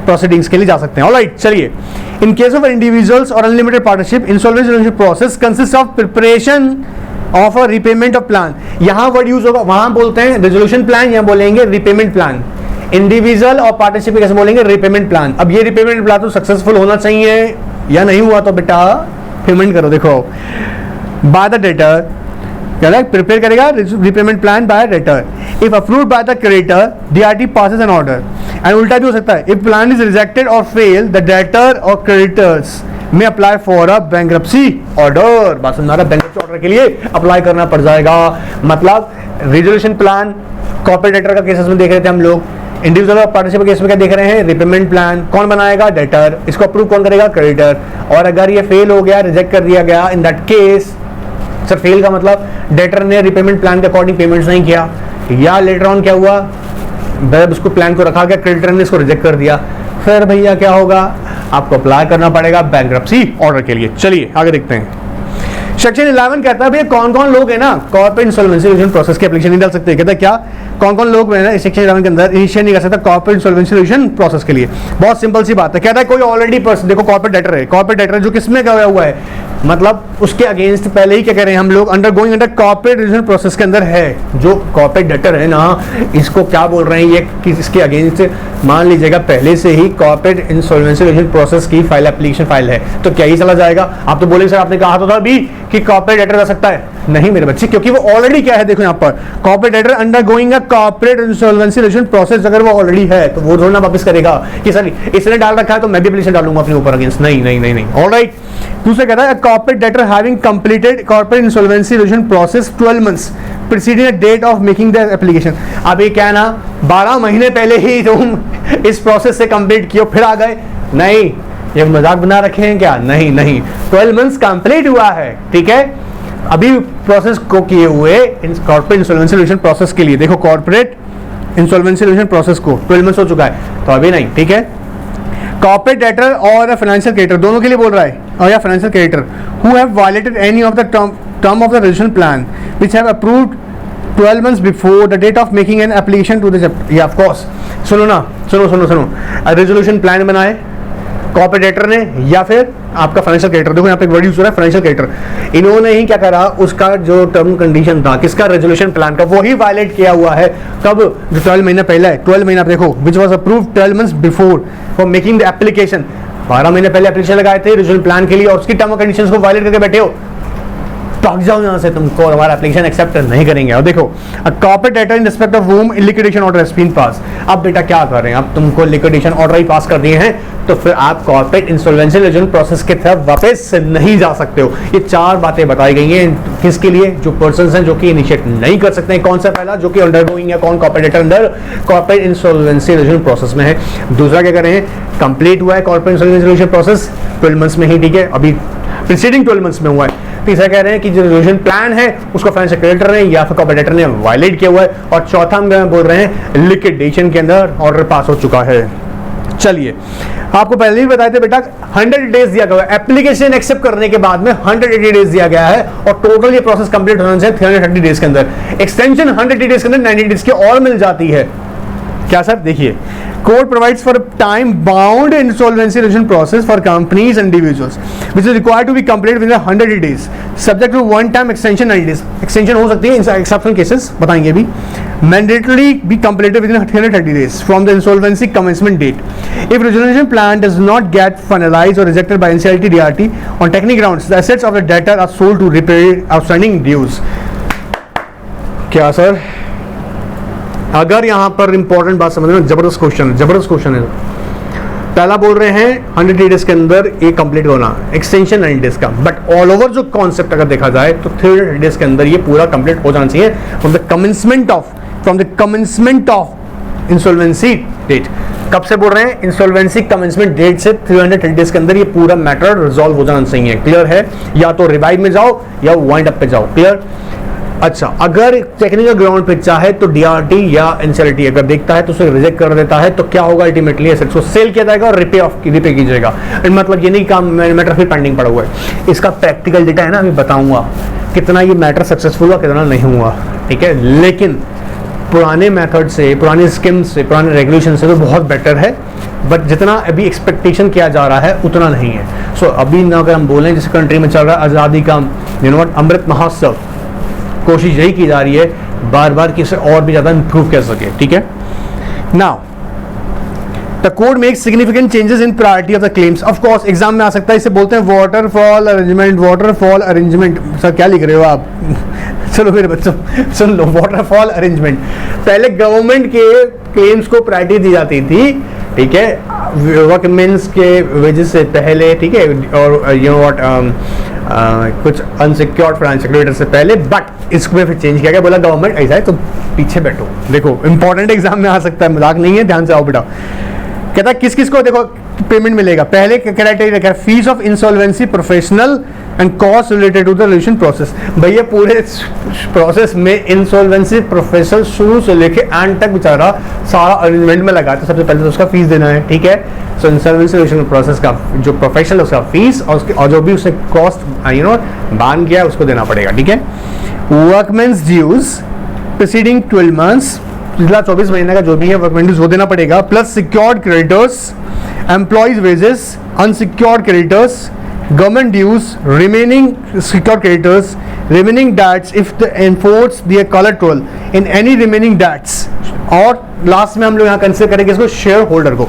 proceedings के लिए जा सकते हैं। ऑलराइट, चलिए। इन केस ऑफ इंडिविजुअल्स और unlimited partnership, insolvency process consist of preparation of a repayment of plan. यहां वर्ड यूज होगा, वहां बोलते हैं रेजोल्यूशन प्लान, यहां बोलेंगे रिपेमेंट प्लान। इंडिविजुअल और पार्टनरशिप कैसे बोलेंगे? Repayment plan. अब ये रिपेमेंट प्लान तो सक्सेसफुल होना चाहिए, या नहीं हुआ तो बेटा पेमेंट करो। देखो, बाय द डेटर, प्रिपेयर करेगा repayment plan by debtor. If approved by the creditor, DRT passes an order. And उल्टा भी हो सकता है, इफ प्लान इज रिजेक्टेड और फेल, द डेटर और creditors may apply for a bankruptcy order. बात समझ आ रहा है? बैंक्रप्सी ऑर्डर के लिए अप्लाई करना पड़ जाएगा। मतलब रेजोल्यूशन प्लान कॉर्पोरेट डेटर का केसेस में देख रहे थे हम लोग, इंडिविजुअल और पार्टनरशिप केस में क्या देख रहे हैं? Repayment plan. कौन बनाएगा? डेटर। इसको अप्रूव कौन करेगा? क्रेडिटर। और अगर ये फेल हो गया, रिजेक्ट कर दिया गया, in that case, sir fail का मतलब डेटर ने रिपेमेंट प्लान के अकॉर्डिंग पेमेंट्स नहीं किया, या लेटर ऑन क्या हुआ, जब उसको प्लान को रखा गया, क्रेडिटर ने इसको रिजेक्ट कर दिया, फिर भैया क्या होगा? आपको अप्लाई करना पड़ेगा बैंक्रप्सी ऑर्डर के लिए। चलिए आगे देखते हैं। सेक्शन 11 कहता है भैया कौन कौन लोग है ना कॉर्पोरेट इंसॉल्वेंसी रिजोल्यूशन प्रोसेस की एप्लीकेशन नहीं डाल सकते। कहता है क्या, कौन कौन लोग है ना सेक्शन 11 के अंदर इनिशिएट नहीं कर सकता कॉर्पोरेट इंसॉल्वेंसी रिजोल्यूशन प्रोसेस के लिए? बहुत सिंपल सी बात है। कहता है कोई ऑलरेडी पर्सन, देखो कॉर्पोरेट डेटर है, कॉर्पोरेट डेटर जो किसमें गया हुआ है, मतलब उसके अगेंस्ट पहले ही क्या कह रहे हैं हम लोग, under going under corporate resolution process के अंदर है। जो कॉर्पोरेट डेटर है ना, इसको क्या बोल रहे हैं ये कि इसके अगेंस्ट मान लीजिएगा पहले से ही कॉर्पोरेट इंसॉल्वेंसी रिजोल्यूशन प्रोसेस की फाइल, एप्लीकेशन फाइल है, तो क्या ही चला जाएगा? आप तो बोले सर आपने कहा तो था अभी कि कॉर्पोरेट डेटर जा सकता है। नहीं मेरे बच्चे, क्योंकि वो ऑलरेडी क्या है, देखो यहाँ पर corporate debtor under going a corporate insolvency resolution process, अगर वो ऑलरेडी है तो वो थोड़ा वापस करेगा कि सर इसने डाल रखा है तो मैं भी एप्लीकेशन डालूंगा अपने ऊपर अगेंस्ट। नहीं नहीं नहीं नहीं। ऑलराइट, दूसरा कहता है corporate debtor having completed corporate insolvency resolution process 12 months preceding the date of making the application. अब ये क्या ना 12 महीने पहले ही तुम इस प्रोसेस से कंप्लीट किया फिर आ गए? नहीं, ये मजाक बना रखे हैं क्या? नहीं नहीं, 12 मंथ्स कंप्लीट हुआ है, ठीक है, अभी प्रोसेस को किए हुए कॉर्पोरेट इंसॉल्वेंसी रिजोल्यूशन प्रोसेस के लिए। देखो कॉर्पोरेट इंसॉल्वेंसी रिजोल्यूशन प्रोसेस को 12 मंथ्स हो चुका है, तो अभी नहीं, ठीक है। कॉर्पोरेट डेटर और फाइनेंशियल क्रेडिटर दोनों के लिए बोल रहा है, और या financial creditor who have violated any of the term of the resolution plan which have approved 12 months before the date of making an application to the yeah of course। सुनो ना, सुनो रेजोल्यूशन प्लान बनाए कॉर्पोरेट डेटर ने या फिर आपका फाइनेंशियल क्रेडिटर। देखो यहाँ पे एक वर्ड यूज हो रहा है फाइनेंशियल क्रेडिटर। इन्होंने ही क्या करा, उसका जो टर्म कंडीशन था किसका, रेजोल्यूशन प्लान का, वो ही वायलेट किया हुआ है। कब? जो 12 महीना पहले है, 12 महीना देखो which was approved 12 months before for making the application. 12 महीने पहले एप्लीकेशन लगाए थे रेजोल्यूशन प्लान के लिए और उसकी टर्म और कंडीशंस को वायलेट करके बैठे हो, भाग जाओ यहाँ से, तुमको हमारा एप्लीकेशन एक्सेप्ट नहीं करेंगे। और देखो corporate debtor in respect of whom liquidation order has been pass. अब बेटा क्या कर रहे हैं, अब तुमको लिक्विडेशन ऑर्डर ही पास कर दिए हैं, तो फिर आप कॉर्पोरेट इंसॉल्वेंसी रिजोल्यूशन प्रोसेस की तरफ वापस नहीं जा सकते हो। ये 4 बातें बताई गई हैं किसके लिए, जो पर्संस हैं जो कि इनिशिएट नहीं कर सकते हैं। कौन सा पहला, जो कि अंडर गोइंग है, कौन, corporate debtor under corporate insolvency resolution process में है। दूसरा क्या कर रहे हैं, कंप्लीट हुआ है corporate insolvency resolution process 12 months में ही, ठीक है, अभी प्रीसीडिंग 12 मंथ्स में हुआ है। तीसरा कह रहे हैं कि जो रेजोल्यूशन प्लान है उसको फाइनेंशियल क्रेडिटर ने या फिर कॉर्पोरेट डेटर ने वायलेट किया हुआ है। और चौथा हम बोल रहे हैं लिक्विडेशन के अंदर ऑर्डर पास हो चुका है। चलिए आपको पहले ही बताए थे बेटा 100 डेज दिया गया है, एप्लीकेशन एक्सेप्ट करने के बाद में 180 डेज दिया गया है, और टोटल ये प्रोसेस कंप्लीट होना चाहिए 330 डेज के अंदर। एक्सटेंशन 180 डेज के अंदर 90 डेज की और मिल जाती है। क्या सर, देखिए code provides for time bound insolvency resolution process for companies and individuals which is required to be completed with 180 days subject to one time extension 90 days. Extension हो सकती है, एक्सेप्शनल केसेस बताएंगे अभी। Mandatory be completed with 330 days from the insolvency commencement date. If resolution plan does not get finalised और rejected by NCLT DRT on technical grounds the assets of the debtor are sold to repair outstanding dues. क्या सर, अगर यहाँ पर इंपॉर्टेंट बात समझ रहे हो, जबरदस्त क्वेश्चन है। पहला बोल रहे हैं 180 डेज के अंदर ये कंप्लीट होना, एक्सटेंशन 90 डेज का, बट ऑल ओवर जो कॉन्सेप्ट अगर देखा जाए तो 300 डेज के अंदर ये पूरा कंप्लीट हो जाना चाहिए from the commencement of insolvency date. कब से बोल रहे हैं? इंसॉल्वेंसी कमेंसमेंट डेट से 330 डेज के अंदर ये पूरा मैटर रिजॉल्व हो जाना चाहिए। क्लियर है? या तो रिवाइव में जाओ या वाइंड अप पे जाओ। क्लियर? अच्छा, अगर टेक्निकल ग्राउंड पे चाहे तो डीआरटी या एनसीएलटी अगर देखता है तो उसे रिजेक्ट कर देता है, तो क्या होगा? अल्टीमेटली एसेट्स को सेल किया जाएगा और रिपे की जाएगा। मतलब ये नहीं काम मैटर फिर पेंडिंग पड़ा हुआ है। इसका प्रैक्टिकल डेटा है ना, अभी बताऊंगा कितना ये मैटर सक्सेसफुल हुआ कितना नहीं हुआ। ठीक है, लेकिन पुराने मेथड से, पुराने स्कीम से, पुराने रेगुलेशन से तो बहुत बेटर है, बट जितना अभी एक्सपेक्टेशन किया जा रहा है उतना नहीं है। सो अभी ना अगर हम बोलें जिस कंट्री में चल रहा है आज़ादी का अमृत महोत्सव, कोशिश यही की जा रही है बार बार कि इसे और भी ज़्यादा इंप्रूव कर सके। ठीक है, now the code makes significant changes in priority of the claims. Of course exam में आ सकता है, इसे बोलते हैं वाटरफॉल अरेंजमेंट। सर क्या लिख रहे हो आप? चलो मेरे बच्चों सुन लो, वाटरफॉल अरेंजमेंट। पहले गवर्नमेंट के क्लेम्स को प्रायोरिटी दी जाती थी, ठीक है, वर्कमेंस के वेजेस से पहले, ठीक है, और यू नो व्हाट कुछ अनसिक्योर्ड फाइनेंशियल क्रेडिटर से पहले, बट इसमें फिर चेंज किया गया, बोला गवर्नमेंट ऐसा है तो पीछे बैठो। देखो इंपॉर्टेंट एग्जाम में आ सकता है, मजाक नहीं है, ध्यान से आओ बेटा। कहता है किस किस को देखो पेमेंट मिलेगा। पहले क्राइटेरिया क्या है? Fees of insolvency professional and cost related to the resolution process. भैया पूरे प्रोसेस में इंसॉल्वेंसी प्रोफेशनल शुरू से लेके एंड तक बेचारा सारा अरेंजमेंट में लगा, तो सबसे पहले तो उसका फीस देना है। ठीक है, सो इंसॉल्वेंसी रेजोल्यूशन प्रोसेस का जो प्रोफेशनल उसका फीस और जो भी उसने कॉस्ट बांध किया उसको देना पड़ेगा। ठीक है, वर्कमेंस ड्यूज प्रीसीडिंग 12 मंथ्स, पिछला 24 महीने का जो भी है वर्कमेंस ड्यूज वो देना पड़ेगा, plus secured creditors, employees wages, unsecured creditors, government dues, remaining secured creditors, remaining debts if they enforce their collateral in any remaining debts, और लास्ट में हम लोग यहाँ कंसिडर करेंगे इसको शेयर होल्डर को।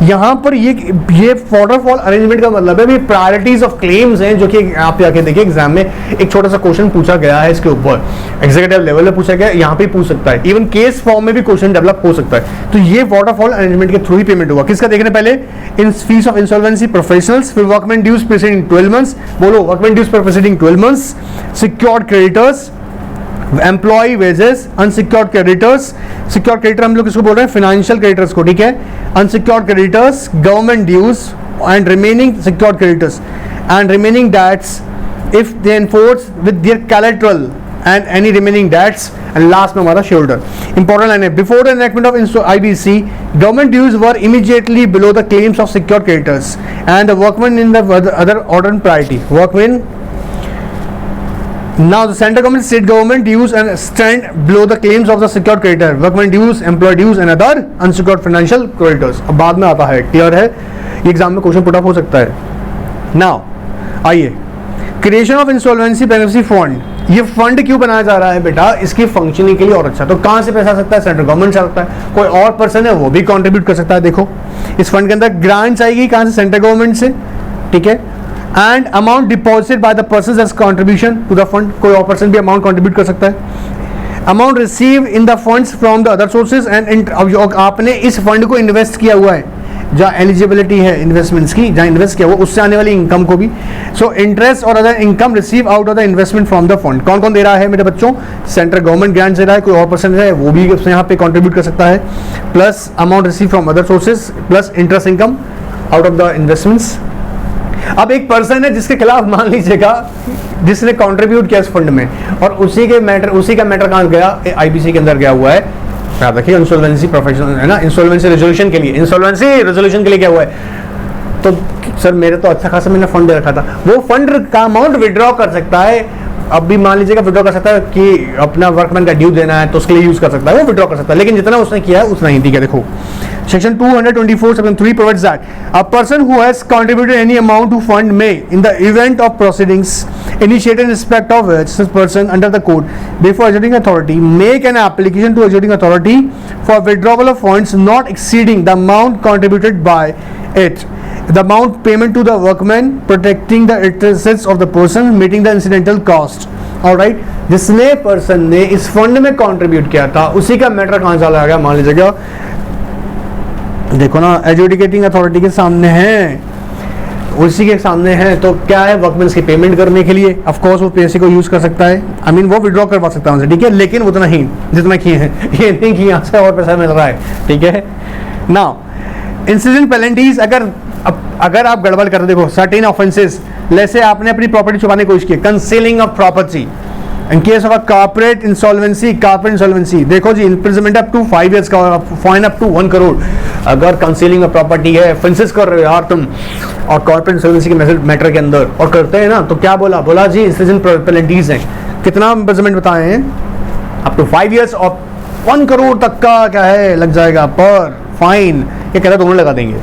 यहाँ पर ये वाटरफॉल अरेंजमेंट का मतलब है प्रायोरिटीज ऑफ क्लेम्स हैं, जो कि आप जाके देखिए एग्जाम में एक छोटा सा क्वेश्चन पूछा गया है इसके ऊपर, एग्जीक्यूटिव लेवल में पूछा गया, यहाँ पे पूछ सकता है, इवन केस फॉर्म में भी क्वेश्चन डेवलप हो सकता है। तो ये वाटरफॉल अरेंजमेंट के थ्रू ही पेमेंट हुआ। किसका देखने पहले? In fees of insolvency professionals, फिर वर्कमैन ड्यूज प्रीसीडिंग 12 मंथ्स, बोलो workman dues preceding 12 months, secured creditors, employ wages, unsecured creditors. Secured creditor हम लोग किसको बोल रहे हैं? फाइनेंशियल क्रेडिटर्स को। ठीक है, unsecured creditors, government dues and remaining secured creditors and remaining debts if they enforce with their collateral and any remaining debts, and last में हमारा शेयरहोल्डर। इंपॉर्टेंट लाइन है, before the enactment of IBC government dues were immediately below the claims of secured creditors and the workman in the other order priority workman. Now the central government, state government dues and stand below the claims of the secured creditor, workman dues, employee dues and other unsecured financial creditors। अब बाद में आता है, क्लियर है, ये एग्जाम में क्वेश्चन पुट अप हो सकता है। Now आइए, creation of insolvency beneficiary fund. ये फंड क्यों बनाया जा रहा है बेटा? इसकी फंक्शनिंग के लिए और अच्छा। तो कहाँ से पैसा आ सकता है? सेंट्रल गवर्नमेंट से आ सकता है, कोई और पर्सन है वो भी कॉन्ट्रीब्यूट कर सकता है। देखो इस फंड के अंदर ग्रांट्स आएगी कहाँ से? सेंट्रल गवर्नमेंट से। ठीक है, and amount deposited by the person as contribution to the fund, कोई और पर्सन भी अमाउंट कंट्रीब्यूट कर सकता है। Amount receive in the funds from the other sources and आपने इस फंड को इन्वेस्ट किया हुआ है, जहाँ एलिजिबिलिटी है इन्वेस्टमेंट्स की, जहाँ इन्वेस्ट किया हुआ उससे आने वाली इनकम को भी। सो इंटरेस्ट और other income receive out of the investment from the fund. कौन कौन दे रहा है मेरे बच्चों? सेंट्रल गवर्नमेंट ग्रांट दे रहा है, कोई और पर्सन है वो भी यहाँ पे कंट्रीब्यूट कर सकता है, plus amount receive from other sources, plus interest income out of the investments. अब एक पर्सन है जिसके खिलाफ मान लीजिएगा जिसने कंट्रीब्यूट किया इस फंड में, और उसी का मैटर कहाँ गया? IBC के अंदर गया हुआ है। याद रखिए इंसॉल्वेंसी प्रोफेशनल है ना, इंसॉल्वेंसी रेजोल्यूशन के लिए क्या हुआ है? तो सर मेरे तो अच्छा खासा मैंने फंड दे रखा था, वो फंड का अमाउंट विड्रॉ कर सकता है। अब भी मान लीजिएगा विड्रॉ कर सकता है कि अपना वर्कमैन का ड्यू देना है तो उसके लिए यूज कर सकता है, वो विड्रॉ कर सकता है, लेकिन जितना उसने किया है उतना ही। ठीक है, देखो Section 224 Section 3 provides that a person who has contributed any amount to fund may, in the event of proceedings initiated in respect of which such person under the code before adjudicating authority, make an application to adjudicating authority for withdrawal of funds not exceeding the amount contributed by it, the amount payment to the workman, protecting the interests of the person, meeting the incidental cost alright, जिसने पर्सन ने इस फंड में कंट्रीब्यूट किया था उसी का मैटर कहां चला गया, मान लीजिएगा देखो ना एजुकेटिंग अथॉरिटी के सामने है, उसी के सामने है, तो क्या है वर्कमेंस की पेमेंट करने के लिए ऑफ कोर्स वो पैसे को यूज कर सकता है, आई मीन वो विड्रॉ करवा सकता है उनसे, ठीक है, लेकिन उतना ही जितना किए हैं, ये नहीं कि यहाँ से और पैसा मिल रहा है, ठीक है ना। इंसिडेंट पेनल्टीज, अगर आप गड़बड़ करते, देखो सर्टेन ऑफेंसेस, जैसे आपने अपनी प्रॉपर्टी छुपाने की कोशिश की, concealing of property in case of a corporate insolvency, देखो जी इम्प्रिजनमेंट अप टू 5 years का, फाइन अप टू 1 crore। अगर कंसीलिंग ऑफ प्रॉपर्टी है, ऑफेंसेस कर रहे हो यार तुम, और कॉर्पोरेट इंसॉल्वेंसी के मैटर के अंदर और करते हैं ना, तो क्या बोला जी इंसिडेंट पेनल्टीज हैं, कितना इम्प्रिजनमेंट बताए हैं, अप टू 5 years और 1 crore तक का क्या है लग जाएगा पर फाइन, ये कहता दोनों लगा देंगे।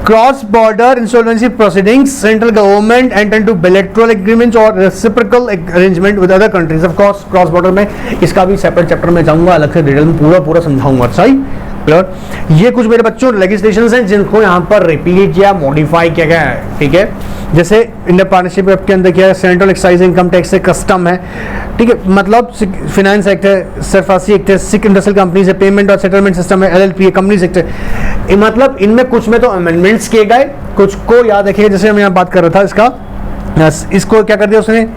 Cross border insolvency proceedings, central government enter into bilateral agreements और reciprocal arrangement with other countries. Of course cross border में इसका भी सेपरेट चैप्टर में जाऊंगा, अलग से डिटेल में पूरा समझाऊंगा, सही क्लियर। ये कुछ मेरे बच्चों लेजिस्लेशंस हैं जिनको यहाँ पर रिपीट किया, मॉडिफाई किया गया है, ठीक है, जैसे इंडियन पार्टनरशिप के अंदर किया है, सेंट्रल एक्साइज इनकम टैक्स है, कस्टम है, ठीक है, मतलब फिनेंस एक्ट है, सरफराजी एक्ट है, सिक इंडस्ट्रियल कंपनीज है, पेमेंट और सेटलमेंट सिस्टम है, LLP है, कंपनीज एक्ट है, मतलब इनमें कुछ में तो अमेंडमेंट्स किए गए, कुछ को याद रखिए, जैसे हम यहाँ बात कर रहा था इसको क्या कर दिया उसने,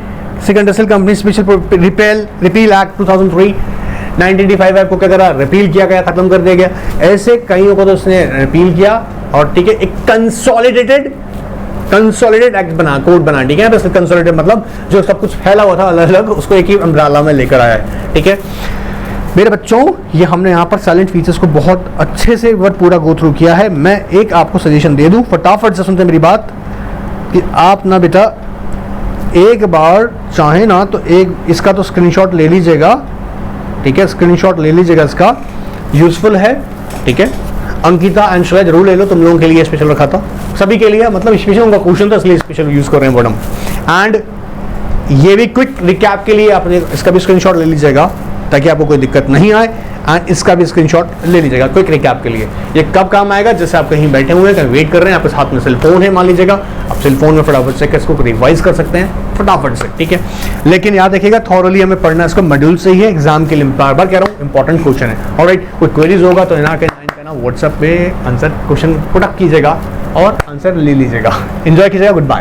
sick industrial company special repeal act 2003, 1985 act को क्या करा, रिपील किया गया, खत्म कर दिया गया, ऐसे कईयों को तो उसने रिपील किया, और ठीक है एक कंसोलिडेटेड एक्ट बना, कोड बना, ठीक है, तो कंसोलिडेटेड मतलब जो सब कुछ फैला हुआ था अलग अलग, उसको एक ही अम्ब्रेला में लेकर आया है, ठीक है मेरे बच्चों। ये हमने यहाँ पर साइलेंट फीचर्स को बहुत अच्छे से पूरा गो थ्रू किया है। मैं एक आपको सजेशन दे दूं, फटाफट से सुनते मेरी बात, कि आप ना बेटा एक बार चाहे ना तो एक इसका तो स्क्रीनशॉट ले लीजिएगा, ठीक है, स्क्रीनशॉट ले लीजिएगा, इसका यूजफुल है, ठीक है। अंकिता एंड श्रेया जरूर ले लो, तुम लोगों के लिए स्पेशल रखा था, सभी के लिए, मतलब स्पेशल उनका क्वेश्चन था इसलिए स्पेशल यूज कर रहे हैं बॉटम। एंड ये भी क्विक रिकैप के लिए आपने इसका भी स्क्रीनशॉट ले लीजिएगा ताकि आपको कोई दिक्कत नहीं आए, एंड इसका भी स्क्रीनशॉट ले लीजिएगा क्विक रिकैप के लिए। ये कब काम आएगा, जैसे आप कहीं बैठे हुए हैं, कहीं वेट कर रहे हैं, आपके हाथ में सेल फोन है मान लीजिएगा, आप सेल फोन में फटाफट से इसको रिवाइज कर सकते हैं फटाफट से, ठीक है। लेकिन याद रखिएगा थॉरली हमें पढ़ना इसको मॉड्यूल से ही है, एग्जाम के लिए बार बार कह रहा हूँ इंपॉर्टेंट क्वेश्चन है, ऑलराइट। कोई क्वेरीज होगा तो ना व्हाट्सएप पे आंसर क्वेश्चन पुटअप कीजिएगा और आंसर ले लीजिएगा। एंजॉय कीजिएगा, गुड बाय।